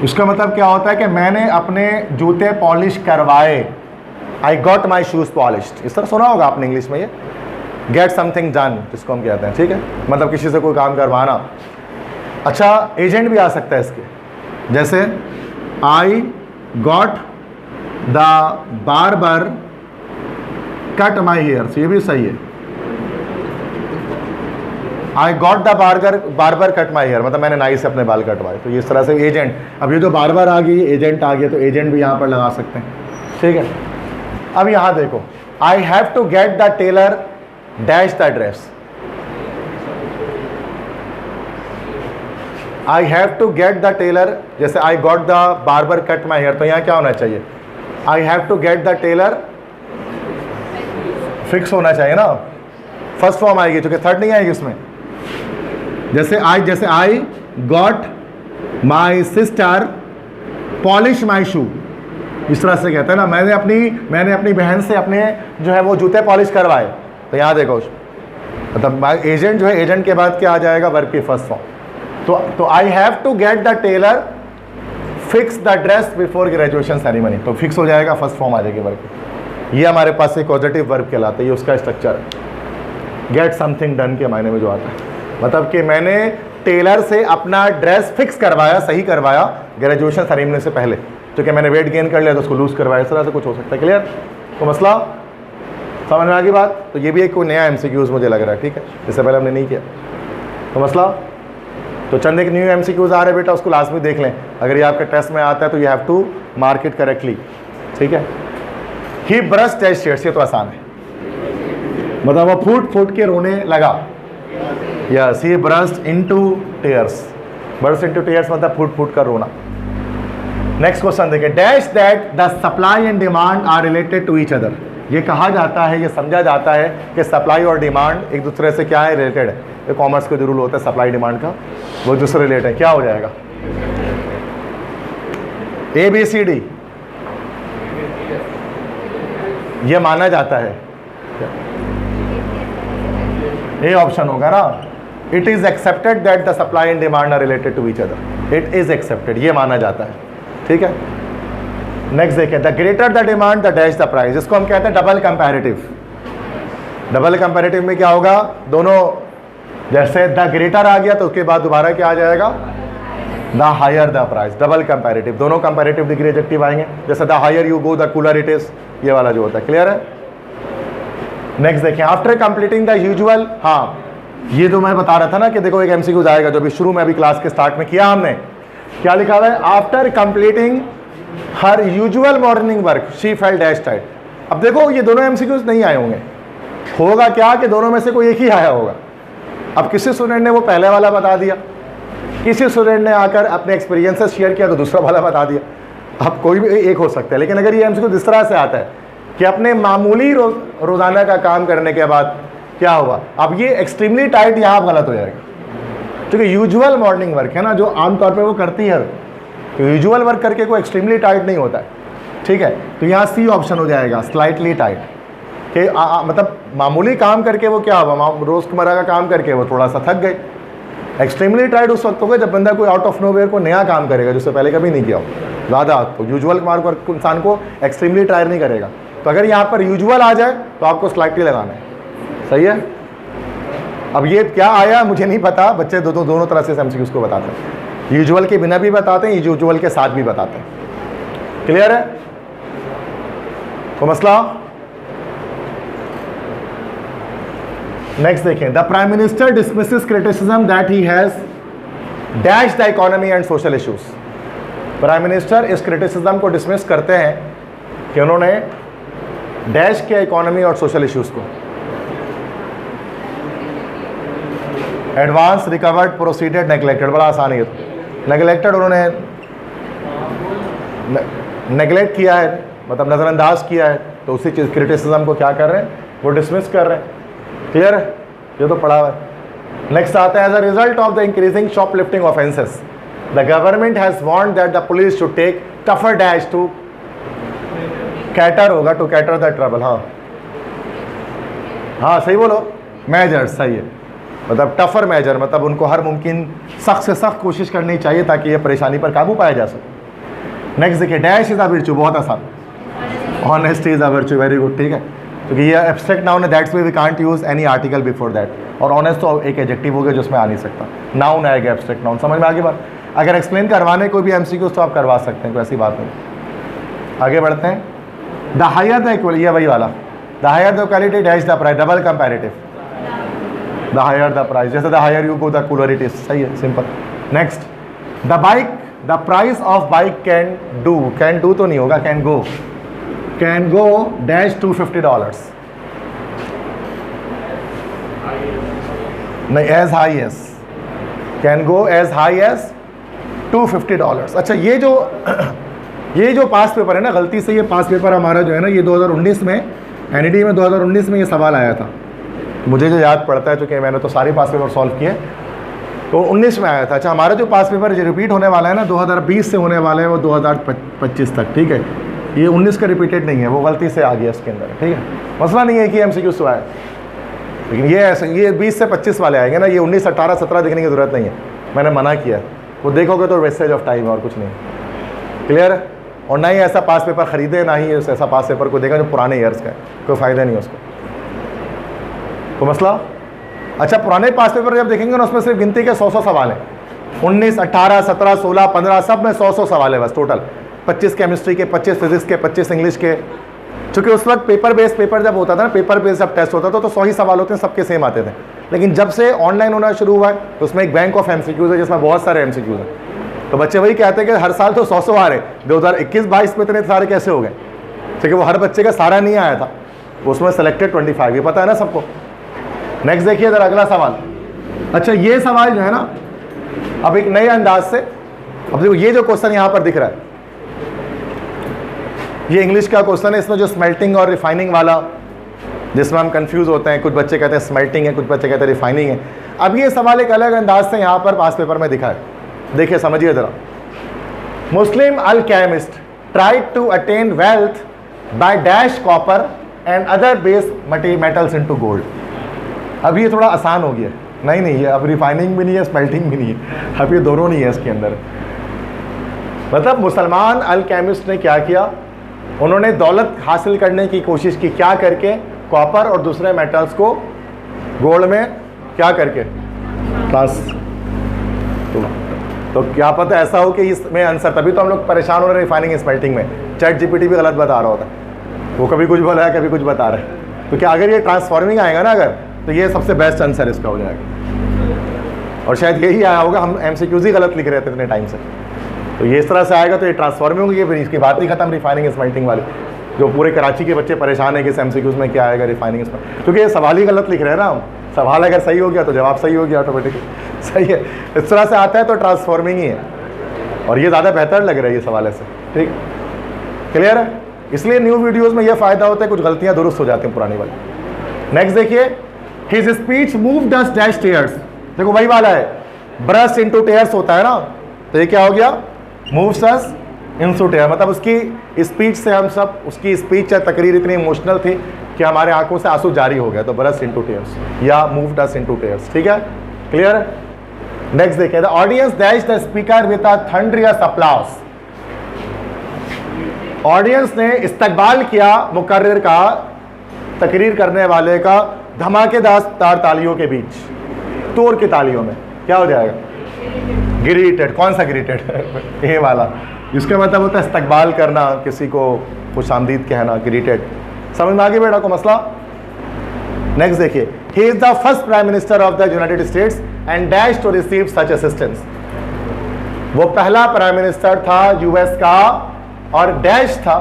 A: इसका मतलब क्या होता है कि मैंने अपने जूते पॉलिश करवाए, आई गॉट माई शूज़ पॉलिश्ड। इस तरह सुना होगा आपने इंग्लिश में ये, गेट समथिंग डन जिसको हम कहते हैं। ठीक है, मतलब किसी से कोई काम करवाना। अच्छा, एजेंट भी आ सकता है इसके, जैसे I got the barber cut my hairs, ये भी सही है। I got the barber cut my hair, मतलब मैंने नाई से अपने बाल कटवाए। तो इस तरह से एजेंट, अब ये जो बार्बर आ गई, एजेंट आ गया, तो एजेंट भी यहाँ पर लगा सकते हैं। ठीक है, अब यहाँ देखो, I have to get the tailor dash the dress, I have to get the tailor, जैसे I got the barber cut my hair, तो यहाँ क्या होना चाहिए, I have to get the tailor fix होना चाहिए ना, फर्स्ट फॉर्म आएगी, क्योंकि थर्ड नहीं आएगी इसमें। जैसे I got my sister polish my shoe, इस तरह से कहते हैं ना, मैंने अपनी बहन से अपने जो है वो जूते पॉलिश करवाए। तो यहाँ देखो, मतलब एजेंट जो है, एजेंट के बाद क्या आ जाएगा, वर्ब की फर्स्ट फॉर्म। तो I have to get the tailor fix the dress before graduation ceremony, तो फिक्स हो जाएगा, फर्स्ट फॉर्म आ जाएगी वर्ब की। ये हमारे पास एक पॉजिटिव वर्ब कहलाता है, ये उसका स्ट्रक्चर है। गेट समथिंग डन के मायने में जो आता है, मतलब कि मैंने टेलर से अपना ड्रेस फिक्स करवाया, सही करवाया ग्रेजुएशन सेरेमनी से पहले, क्योंकि मैंने वेट गेन कर लिया तो उसको लूज करवाया। इस तरह से कुछ हो सकता है। क्लियर? तो मसला समझ में आ गई बात? तो ये भी एक कोई नया MCQs मुझे लग रहा है। ठीक है, इससे पहले हमने नहीं किया। तो मसला, तो चंद एक न्यू MCQs आ रहे हैं बेटा, उसको लास्ट में देख लें। अगर ये आपके टेस्ट में आता है तो you have to mark it correctly. ठीक है, ही ब्रश टेस्ट शेड्स, ये तो आसान है, मतलब वो फूट के रोने लगा। Yes, he burst into tears, burst into tears मतलब फूट कर रोना। नेक्स्ट क्वेश्चन देखिए, dash that the supply and demand are related to each other. ये कहा जाता है, ये समझा जाता है कि सप्लाई और डिमांड एक दूसरे से क्या है, रिलेटेड है। ये कॉमर्स का जो रूल होता है सप्लाई डिमांड का, वो दूसरे रिलेटेड है। क्या हो जाएगा? ABCD ये माना जाता है, ये ऑप्शन होगा ना। It is accepted that the supply and demand are related to each other. It is accepted, ये माना जाता है। ठीक है, नेक्स्ट देखें, the greater the demand the dash the price, इसको हम कहते हैं डबल कंपैरेटिव। डबल कंपैरेटिव में क्या होगा, दोनों, जैसे द ग्रेटर आ गया तो उसके बाद दोबारा क्या आ जाएगा, the higher the price. Double comparative, दोनों कंपैरेटिव डिग्री एडजेक्टिव आएंगे। जैसे the higher you go the cooler it is, ये वाला जो होता है। क्लियर है? नेक्स्ट देखें, आफ्टर कंप्लीटिंग द यूजुअल, हाँ ये जो मैं बता रहा था ना कि देखो एक MCQ आएगा, जो अभी शुरू में अभी क्लास के स्टार्ट में किया हमने, क्या लिखा हुआ है, after completing her usual morning work she felt dash tight. अब देखो ये दोनों MCQs नहीं आए होंगे, होगा क्या कि दोनों में से कोई एक ही आया होगा। अब किसी स्टूडेंट ने वो पहले वाला बता दिया, किसी स्टूडेंट ने आकर अपने एक्सपीरियंसेस शेयर किया तो दूसरा वाला बता दिया। अब कोई भी एक हो सकता है, लेकिन अगर ये MCQ इस तरह से आता है कि अपने मामूली रोज़ाना का काम करने के बाद क्या होगा, अब ये एक्सट्रीमली टाइट यहाँ गलत हो जाएगा, क्योंकि यूजुअल मॉर्निंग वर्क है ना जो आमतौर पे वो करती है, तो यूजुअल वर्क करके कोई एक्सट्रीमली टाइट नहीं होता है। ठीक है, तो यहाँ C ऑप्शन हो जाएगा, स्लाइटली टाइट, कि मतलब मामूली काम करके वो क्या होगा, रोज़मर्रा का काम करके वो थोड़ा सा थक गए। एक्सट्रीमली टाइट उस वक्त होगा जब बंदा कोई आउट ऑफ नोवेयर को नया काम करेगा जिससे पहले कभी नहीं किया हो ज़्यादा, तो यूजुअल वर्क इंसान को एक्सट्रीमली टाइट नहीं करेगा। तो अगर यहाँ पर यूजुअल आ जाए तो आपको स्लाइटली लगाना है। सही है? अब ये क्या आया मुझे नहीं पता, बच्चे दोनों तरह से MCQs को बताते हैं, यूजुअल के बिना भी बताते हैं, यूजुअल के साथ भी बताते हैं। क्लियर है? तो मसला नेक्स्ट देखें, the prime minister dismisses criticism that he has dash the economy and social issues. Prime minister इस क्रिटिसिज्म को डिसमिस करते हैं कि उन्होंने डैश किया इकोनॉमी और सोशल इश्यूज को। एडवांस, रिकवर्ड, प्रोसीडेड, नेग्लेक्टेड, बड़ा आसान है। नेग्लेक्टेड, उन्होंने नेग्लेक्ट किया है, मतलब नज़रअंदाज किया है, तो उसी चीज़ क्रिटिसिज्म को क्या कर रहे हैं, वो डिसमिस कर रहे हैं। क्लियर है? ये तो पढ़ा हुआ है। नेक्स्ट आता है, as a result of the increasing shoplifting offences the government has warned that the police should take tougher dash to cater होगा, टू कैटर द ट्रबल। हाँ हाँ सही बोलो, मेजर सही है, मतलब टफर मेजर, मतलब उनको हर मुमकिन सख्त से सख्त कोशिश करनी चाहिए ताकि ये परेशानी पर काबू पाया जा सके। नेक्स्ट देखिए, डैश इज अ वर्च्यू, बहुत आसान। Honesty is a virtue, very good, ठीक है, क्योंकि ये एब्स्ट्रैक्ट नाउन है, that's way we can't use any article before that. और ऑनेस्ट तो एक एडजेक्टिव हो गया जिसमें आ नहीं सकता, नाउन आएगा, एब्स्ट्रैक्ट नाउन। समझ में आगे बात? अगर एक्सप्लेन करवाने कोई भी एमसीक्यूज तो आप करवा सकते हैं, कोई ऐसी बात नहीं। आगे बढ़ते हैं। द हायर द इक्वल, ये वही वाला, the higher the quality dash the price, double comparative, the higher the price, जैसे the higher you go the cooler it is, सही है, simple. Next, the bike, the price of bike can do तो नहीं होगा, can go dash $250, नहीं, as high as, can go as high as $250। अच्छा, ये जो पास पेपर है ना, गलती से ये पास पेपर हमारा जो है ना, ये 2019 में एनईडी में 2019 में ये सवाल आया था, मुझे जो याद पड़ता है, चूँकि मैंने तो सारे पास पेपर सॉल्व किए, तो 19 में आया था। अच्छा, हमारा जो पास पेपर जो रिपीट होने वाला है ना, 2020 से होने वाला है वो 2025 तक, ठीक है, ये 19 का रिपीटेड नहीं है, वो गलती से आ गया इसके अंदर, ठीक है, मसला नहीं है कि एमसीक्यू से आए, लेकिन ये ऐसे ये 20 से 25 वाले आएंगे ना, ये 19, 18, 17 देखने की ज़रूरत नहीं है, मैंने मना किया, वो देखोगे तो वेस्टेज ऑफ टाइम और कुछ नहीं। क्लियर है? और ना ही ऐसा पास पेपर खरीदे, ना ही ऐसा पास पेपर को देखा जो पुराने ईयर्स का है, कोई फ़ायदा नहीं है उसको, तो मसला। अच्छा, पुराने पास पेपर जब देखेंगे ना, उसमें सिर्फ गिनती के 100 सवाल हैं, 19, 18, 17, 16, 15, सब में 100 सवाल है बस टोटल, 25 केमिस्ट्री के, 25 फिजिक्स के, 25 इंग्लिश के। चूँकि उस वक्त पेपर बेस्ड पेपर जब होता था ना, पेपर बेस्ड जब टेस्ट होता था तो 100 ही सवाल होते हैं, सबके सेम आते थे। लेकिन जब से ऑनलाइन होना शुरू हुआ है तो उसमें एक बैंक ऑफ एमसीक्यूज है जिसमें बहुत सारे एमसीक्यूज हैं, तो बच्चे वही कहते हैं कि हर साल तो 100 आ रहे, 2021-22 में इतने सारे कैसे हो गए, क्योंकि वो हर बच्चे का सारा नहीं आया था, उसमें सेलेक्टेड 25, ये पता है ना सबको। नेक्स्ट देखिए जरा अगला सवाल। अच्छा, ये सवाल जो है ना, अब एक नए अंदाज से, अब देखो ये जो क्वेश्चन यहाँ पर दिख रहा है, ये इंग्लिश का क्वेश्चन है, इसमें जो स्मेल्टिंग और रिफाइनिंग वाला, जिसमें हम कंफ्यूज होते हैं, कुछ बच्चे कहते हैं स्मेल्टिंग है, कुछ बच्चे कहते हैं रिफाइनिंग है। अब ये सवाल एक अलग अंदाज से यहाँ पर पास पेपर में दिखा है, देखिए समझिए जरा। Muslim alchemist tried to attain wealth by dash copper and other base metals into gold. अब ये थोड़ा आसान हो गया, नहीं ये अब रिफाइनिंग भी नहीं है, स्मेल्टिंग भी नहीं है, अब ये दोनों नहीं है इसके अंदर। मतलब मुसलमान अल्केमिस्ट ने क्या किया, उन्होंने दौलत हासिल करने की कोशिश की, क्या करके, कॉपर और दूसरे मेटल्स को गोल्ड में क्या करके तो क्या पता ऐसा हो कि इसमें आंसर, तभी तो हम लोग परेशान हो रहे हैं रिफाइनिंग स्मेल्टिंग में। चैट जीपीटी भी गलत बता रहा होता है, वो कभी कुछ बोल रहा है, कभी कुछ बता रहा है, तो क्या अगर ये ट्रांसफॉर्मिंग आएगा ना अगर, तो ये सबसे बेस्ट आंसर इसका हो जाएगा। और शायद यही आया होगा, हम एमसीक्यूज ही गलत लिख रहे थे इतने टाइम से, तो ये इस तरह से आएगा तो ये ट्रांसफॉर्मिंग होगी, फिर इसकी बात नहीं खत्म रिफाइनिंग स्मेल्टिंग वाली, जो पूरे कराची के बच्चे परेशान है कि इस एमसीक्यूज में क्या आएगा रिफाइनिंग स्मेल्टिंग, क्योंकि ये सवाल ही गलत लिख रहे हैं ना हम। सवाल अगर सही हो गया तो जवाब सही हो गया ऑटोमेटिकली, सही है, इस तरह से आता है तो ट्रांसफॉर्मिंग ही है, और ये ज़्यादा बेहतर लग रहा है ये सवाल ऐसे, ठीक, क्लियर है? इसलिए न्यू वीडियोस में ये फ़ायदा होता है, कुछ गलतियाँ दुरुस्त हो जाती हैं पुरानी वाली। नेक्स्ट देखिए, हिज स्पीच मूव्ड अस डैश टेयर्स, देखो वही वाला है, ब्रश इनटू टेयर्स होता है ना, तो ये क्या हो गया, मूव्स अस इनटू टेयर, मतलब उसकी स्पीच से हम सब, उसकी स्पीच या तकरीर इतनी इमोशनल थी कि हमारे आंखों से आंसू जारी हो गया, तो ब्रश इनटू टेयर्स या मूव्ड अस इनटू टेयर्स, ठीक है, क्लियर है? नेक्स्ट देखिए, the audience dash the speaker with a thunderous applause, audience ने इस्तकबाल किया मुकर्रिर का, तकरीर करने वाले का, धमाकेदार तालियों के बीच, तोड़ की तालियों में, क्या हो जाएगा, ग्रीटेड। कौन सा ग्रीटेड? ये वाला, इसका मतलब होता है इस्तकबाल करना, किसी को खुशामदीद कहना, ग्रीटेड। समझ में आ गया बेटा को मसला? नेक्स्ट देखिए, he is the first prime minister of the United States and dash to receive such assistance, वो पहला प्राइम मिनिस्टर था यूएस का और डैश था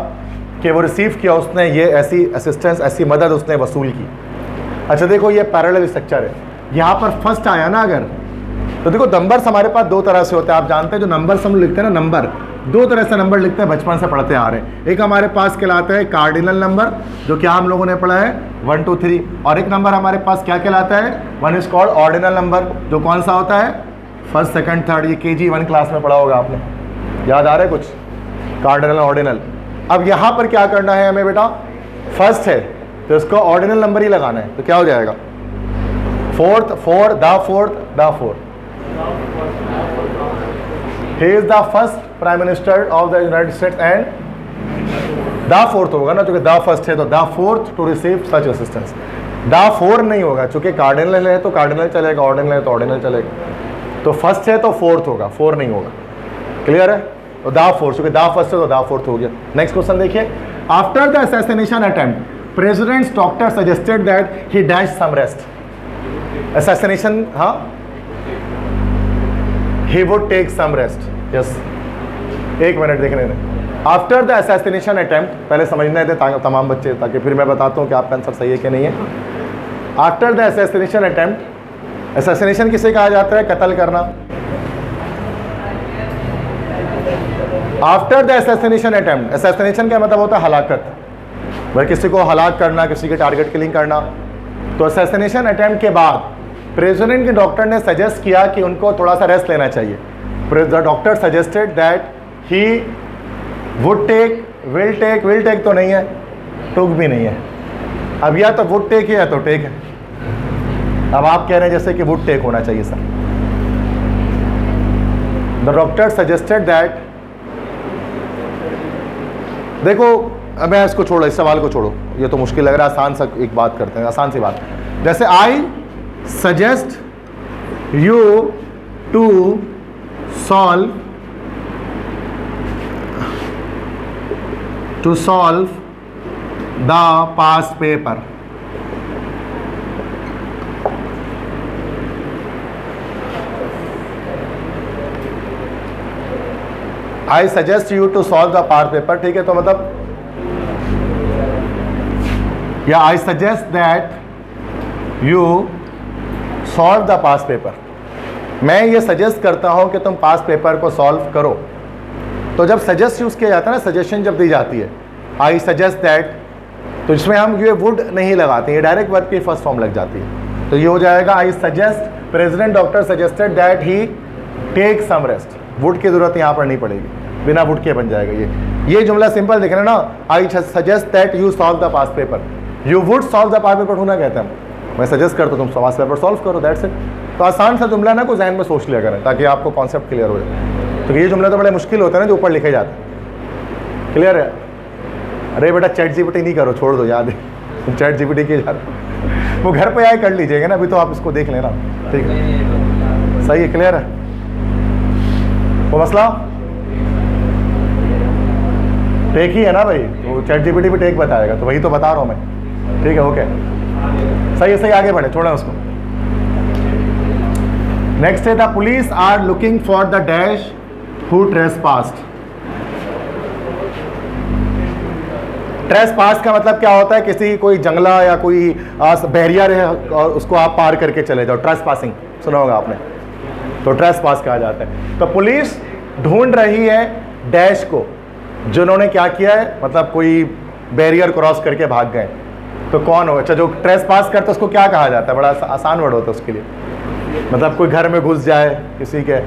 A: कि वो रिसीव किया उसने ये ऐसी असिस्टेंस, ऐसी मदद उसने वसूल की। अच्छा देखो, ये पैरेलल स्ट्रक्चर है, यहाँ पर फर्स्ट आया ना अगर, तो देखो नंबर्स हमारे पास दो तरह से होते हैं, आप जानते हैं जो नंबर्स हम लिखते हैं ना, नंबर दो तरह से नंबर लिखते हैं, बचपन से पढ़ते आ रहे हैं। एक हमारे पास कहलाता है कार्डिनल नंबर, जो क्या हम लोगों ने पढ़ा है 1 2 3, और एक नंबर हमारे पास क्या कहलाता है, one is called ordinal number, जो कौन सा होता है, फर्स्ट सेकंड थर्ड, ये KG 1 क्लास में पढ़ा होगा आपने, याद आ रहा है कुछ? Cardinal ordinal. अब यहाँ पर क्या करना है हमें बेटा, फर्स्ट है तो इसको ऑर्डिनल नंबर ही लगाना है, तो क्या हो जाएगा, fourth, four, the fourth, the fourth. He is the first prime minister of the United States and the fourth होगा ना, क्योंकि द फर्स्ट है तो the fourth to receive such assistance. The four नहीं होगा, चूंकि कार्डिनल है तो कार्डिनल चलेगा, ऑर्डिनल है तो ऑर्डिनल चलेगा। तो फर्स्ट है तो फोर्थ होगा, फोर नहीं होगा। क्लियर है? तो द फोर्थ, चूंकि द फर्स्ट है तो द फोर्थ हो गया। नेक्स्ट क्वेश्चन देखिए, after the assassination attempt president's doctor suggested that he dash some rest. Assassination, हाँ, he would take some rest, yes। एक मिनट देखने दें। आफ्टर द असैसिनेशन अटेम्प्ट, पहले समझने दें तमाम बच्चे, ताकि फिर मैं बताता हूँ कि आपका आंसर सही है कि नहीं है। After the assassination attempt, assassination किसे कहा जाता है, कत्ल करना। After the assassination attempt, assassination का मतलब होता है हलाकत, भाई किसी को हलाक करना, किसी के टारगेट किलिंग करना। तो असैसिनेशन अटेम्प्ट के बाद प्रेसिडेंट के डॉक्टर ने सजेस्ट किया कि उनको थोड़ा सा रेस्ट लेना चाहिए। The doctor suggested that he would take, will take तो नहीं है, टुक भी नहीं है। अब या तो वुड टेक है या तो टेक है। अब आप कह रहे हैं जैसे कि वुड टेक होना चाहिए sir. The doctor suggested that, देखो अब मैं इसको छोड़ो, इस सवाल को छोड़ो, ये तो मुश्किल लग रहा है, आसान सा एक बात करते हैं, आसान सी बात। जैसे आई suggest you to solve the past paper। I suggest you to solve the past paper, ठीक है, तो मतलब या I suggest that you solve the pass paper. मैं ये सजेस्ट करता हूँ कि तुम पास पेपर को सॉल्व करो। तो जब सजेस्ट यूज़ किया जाता है ना, सजेशन जब दी जाती है, आई सजेस्ट दैट, तो इसमें हम ये वुड नहीं लगाते, ये डायरेक्ट वर्ब की फर्स्ट फॉर्म लग जाती है। तो ये हो जाएगा I suggest, president doctor suggested that he take some rest. Would की जरूरत यहाँ पर नहीं पड़ेगी, बिना वुड के बन जाएगा। ये जुमला सिंपल दिख रहा है ना, I suggest that you solve the pass paper. You would solve the pass paper होना कहते हैं, मैं सजेस्ट करता हूँ तुम पास पेपर सॉल्व करो, दैट्स इट। तो आसान सा जुमला ना को जहन में सोच लिया करें, ताकि आपको कॉन्सेप्ट क्लियर हो जाए। तो ये जुमला तो बड़े मुश्किल होता है ना, जो ऊपर लिखे जाते हैं। क्लियर है? अरे बेटा चैट जीपीटी नहीं करो, छोड़ दो, याद है चैट जीपीटी की याद, वो घर पे आए कर लीजिएगा ना, अभी तो आप इसको देख लेना, ठीक है, सही है, क्लियर है वो मसला। टेक ही है ना भाई, वो चैट जीपीटी भी टेक बताएगा, तो वही तो बता रहा हूँ मैं, ठीक है, ओके, सही है, सही, आगे बढ़े, छोड़ा उसको। नेक्स्ट है the police are looking for the dash who trespassed. Trespass का मतलब क्या होता है, किसी कोई जंगला या कोई बैरियर है और उसको आप पार करके चले जाओ, ट्रेसपासिंग सुना होगा आपने, तो ट्रेसपास कहा जाता है। तो पुलिस ढूंढ रही है डैश को, जिन्होंने क्या किया है, मतलब कोई बैरियर क्रॉस करके भाग गए। तो कौन हो? अच्छा, जो ट्रेसपास करता है उसको क्या कहा जाता है? बड़ा आसान वर्ड होता है उसके लिए, मतलब कोई घर में घुस जाए किसी के,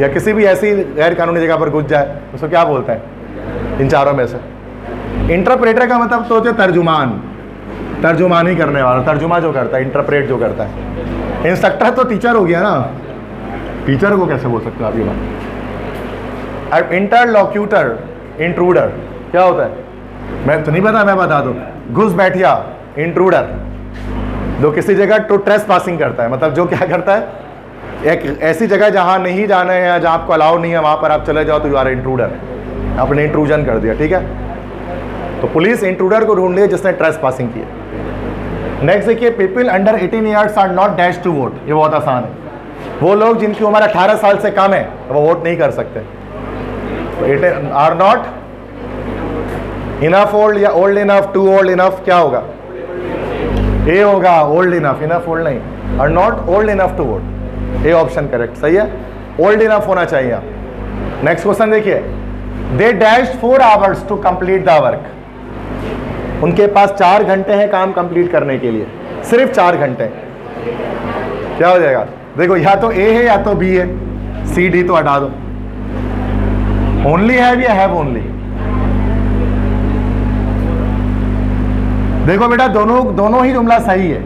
A: या किसी भी ऐसी गैर कानूनी जगह पर घुस जाए, उसको क्या बोलते हैं इन चारों में से? इंटरप्रेटर का मतलब तो होता है तर्जुमान, तर्जुमानी करने वाला, तर्जुमा जो करता है, इंटरप्रेट जो करता है। इंस्ट्रक्टर तो टीचर हो गया ना, टीचर को कैसे बोल सकते हो आप ये बात? अब इंटरलॉक्यूटर, इंट्रूडर क्या होता है? मैं तो नहीं पता, मैं बता दूं, घुस बैठिया, इंट्रूडर, जो किसी जगह टू ट्रेसपासिंग करता है, मतलब जो क्या करता है, एक ऐसी जगह जहां नहीं जाना है या जहां आपको अलाउ नहीं है वहां पर आप चले जाओ, तो यू आर इंट्रूडर, आपने इंट्रूजन कर दिया, ठीक है। तो पुलिस इंट्रूडर को ढूंढ रही है जिसने ट्रेसपासिंग की है। नेक्स्ट देखिए, people under 18 years are not dash to vote. ये बहुत आसान है, वो लोग जिनकी उम्र 18 साल से कम है वो वोट नहीं कर सकते। आर नॉट इनफ ओल्ड या old enough, too old enough, क्या होगा? ए होगा, ओल्ड इनफ, इनफ ओल्ड नहीं, are not old enough to vote, A option correct, सही है, ओल्ड इनफ होना चाहिए। नेक्स्ट क्वेश्चन देखिए, they dash 4 hours to complete the work. उनके पास 4 घंटे हैं काम कंप्लीट करने के लिए, सिर्फ 4 घंटे। क्या हो जाएगा? देखो, या तो ए है या तो बी है, सी डी तो हटा दो। ओनली हैव या हैव ओनली? देखो बेटा, दोनों ही जुमला सही है,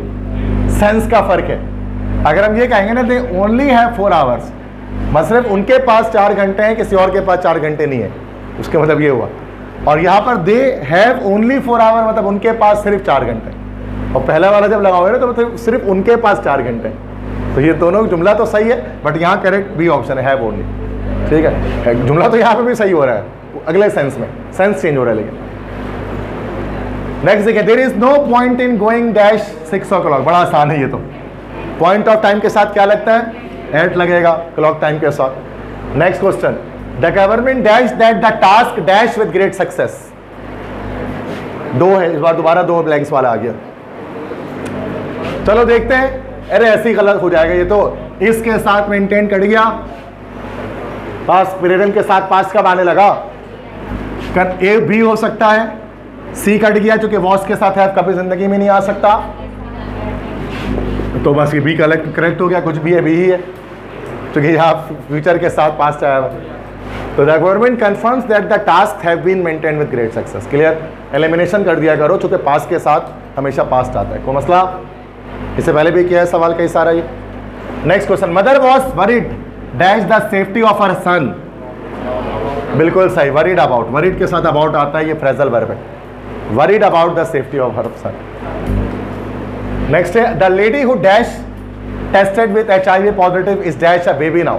A: सेंस का फर्क है। अगर हम ये कहेंगे ना दे ओनली हैव 4 आवर्स, मतलब उनके पास 4 घंटे हैं, किसी और के पास 4 घंटे नहीं है, उसके मतलब ये हुआ। और यहाँ पर दे हैव ओनली 4 आवर, मतलब उनके पास सिर्फ 4 घंटे। और पहला वाला जब लगाओगे ना तो मतलब सिर्फ उनके पास 4 घंटे। तो ये दोनों जुमला तो सही है, बट यहाँ करेक्ट बी ऑप्शन है, हैव ओनली। ठीक है, जुमला तो यहाँ पे भी सही हो रहा है, अगले सेंस में सेंस चेंज हो रहा है। लेकिन नेक्स्ट देखिए, there is no point in going dash 6 o'clock। बड़ा आसान है ये तो। पॉइंट ऑफ टाइम के साथ क्या लगता है? एट लगेगा क्लॉक टाइम के साथ। Next question, the government dash that the task dash with great success. 2 है, इस बार दोबारा 2 ब्लैंक्स वाला आ गया। चलो देखते हैं। अरे ऐसे ही गलत हो जाएगा ये तो, इसके साथ मेंटेन कट गया, पास प्रेजेंट के साथ पास कब आने लगा? ए भी हो सकता है, सी कट गया क्योंकि वॉस के साथ है, कभी जिंदगी में नहीं आ सकता। तो बस ये बी करेक्ट हो गया, कुछ भी है बी ही है, क्योंकि यहाँ फ्यूचर के साथ पास्ट आया हुआ। तो the government confirms that the task have been maintain with great success. Clear, elimination कर दिया करो, चूंकि पास्ट के साथ हमेशा पास्ट आता है। कोई मसला? इससे पहले भी किया है सवाल कई सारा ये। Next question, mother was worried dash the safety of her son. बिल्कुल सही, वरीड अबाउट, वरीड के साथ अबाउट आता है, ये फ्रेजल वर्ब है। Worried about the safety of her son. Next है, the lady who dash tested with HIV positive is dash a baby now.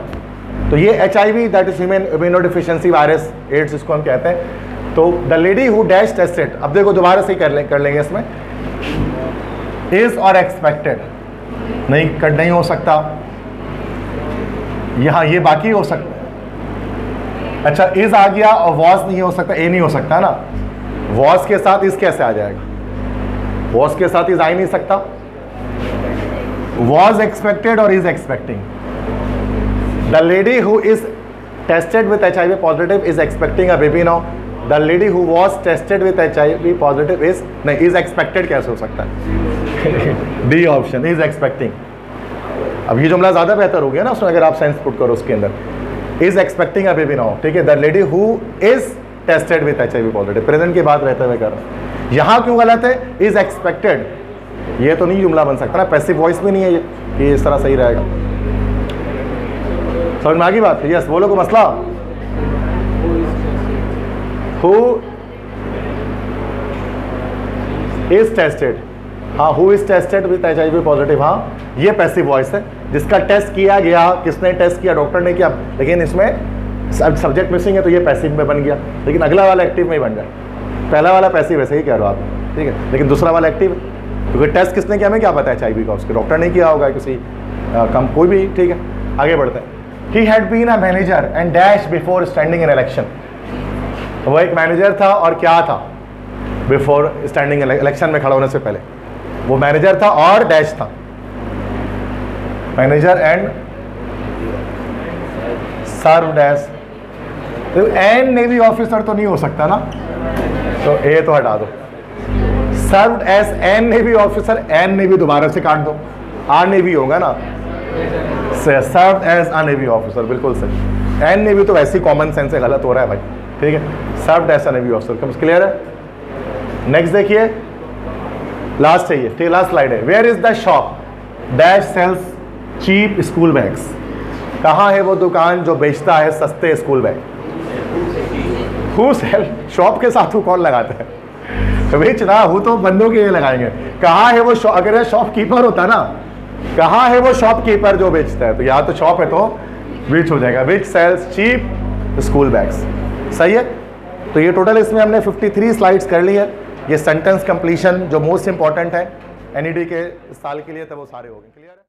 A: तो ये HIV that is human immunodeficiency virus, AIDS इसको हम कहते हैं। तो the lady who dash tested, अब देखो दोबारा से कर लेंगे इसमें, इज और एक्सपेक्टेड नहीं कट नहीं हो सकता, यहां ये बाकी हो सकता है। अच्छा, इज आ गया और वॉज नहीं हो सकता, ए नहीं हो सकता ना, वॉज के साथ इज कैसे आ जाएगा? वॉज के साथ इज आ ही नहीं सकता। वॉज एक्सपेक्टेड और is expecting. The lady who is tested with HIV positive is expecting a baby now. The lady who was tested with HIV positive is नहीं, इज एक्सपेक्टेड कैसे हो सकता है? D option, is expecting. अब ये जुमला ज्यादा बेहतर हो गया ना उसमें, अगर आप सेंस पुट करो उसके अंदर, is expecting a baby now. ठीक है, the lady who is tested with HIV positive, present की बात रहते हुए कर रहा हूं। यहां क्यों गलत है? इज एक्सपेक्टेड, ये तो नहीं जुमला बन सकता ना, पैसिव वॉइस भी नहीं है ये इस तरह सही रहेगा। समझ में आ गई बात? यस, बोलो को मसला। हु इज टेस्टेड, हाँ, who is tested with HIV positive, हाँ ये पैसिव वॉइस है। जिसका टेस्ट किया गया, किसने टेस्ट किया? डॉक्टर ने किया, लेकिन इसमें सब्जेक्ट मिसिंग है तो ये पैसिव में बन गया, लेकिन अगला वाला एक्टिव में ही बन गया। पहला वाला पैसिव वैसे ही कह रहे हो आप, ठीक है, लेकिन दूसरा वाला एक्टिव, क्योंकि टेस्ट किसने किया हमें क्या पता है HIV का, उसके डॉक्टर ने किया होगा, किसी कम कोई भी। ठीक है, आगे बढ़ते हैं। He had been a manager and dash before standing in election. वो एक मैनेजर था और क्या था? बिफोर स्टैंडिंग इलेक्शन में खड़ा होने से पहले वो मैनेजर था और डैश था, मैनेजर एंड सर्व डैश। तो एंड नेवी ऑफिसर तो नहीं हो सकता ना, तो ए तो हटा दो। Served as an navy officer, an navy दोबारा से काट दो, आर नेवी होगा ना, served as a navy officer, बिल्कुल सही। एन नेवी तो वैसे ही कॉमन सेंस से गलत हो रहा है भाई, ठीक है, served as a navy officer, clear है। नेक्स्ट देखिए, लास्ट है ये, लास्ट स्लाइड है। Where is the shop dash sells cheap school bags. कहाँ है वो दुकान जो बेचता है सस्ते school bag? Who sell, shop के साथ हु कौन लगाता है? बेच ना, हु तो बंदों के लिए लगाएंगे। कहाँ है वो शॉप? अगर शॉपकीपर होता ना, कहाँ है वो शॉपकीपर जो बेचता है? तो यहाँ तो शॉप है तो विच हो जाएगा, विच सेल्स चीप स्कूल बैग्स। सही है। तो ये टोटल इसमें हमने 53 स्लाइड्स कर ली है। ये सेंटेंस कंप्लीशन जो मोस्ट इंपॉर्टेंट है NED के साल के लिए, तब वो सारे हो गए। क्लियर है।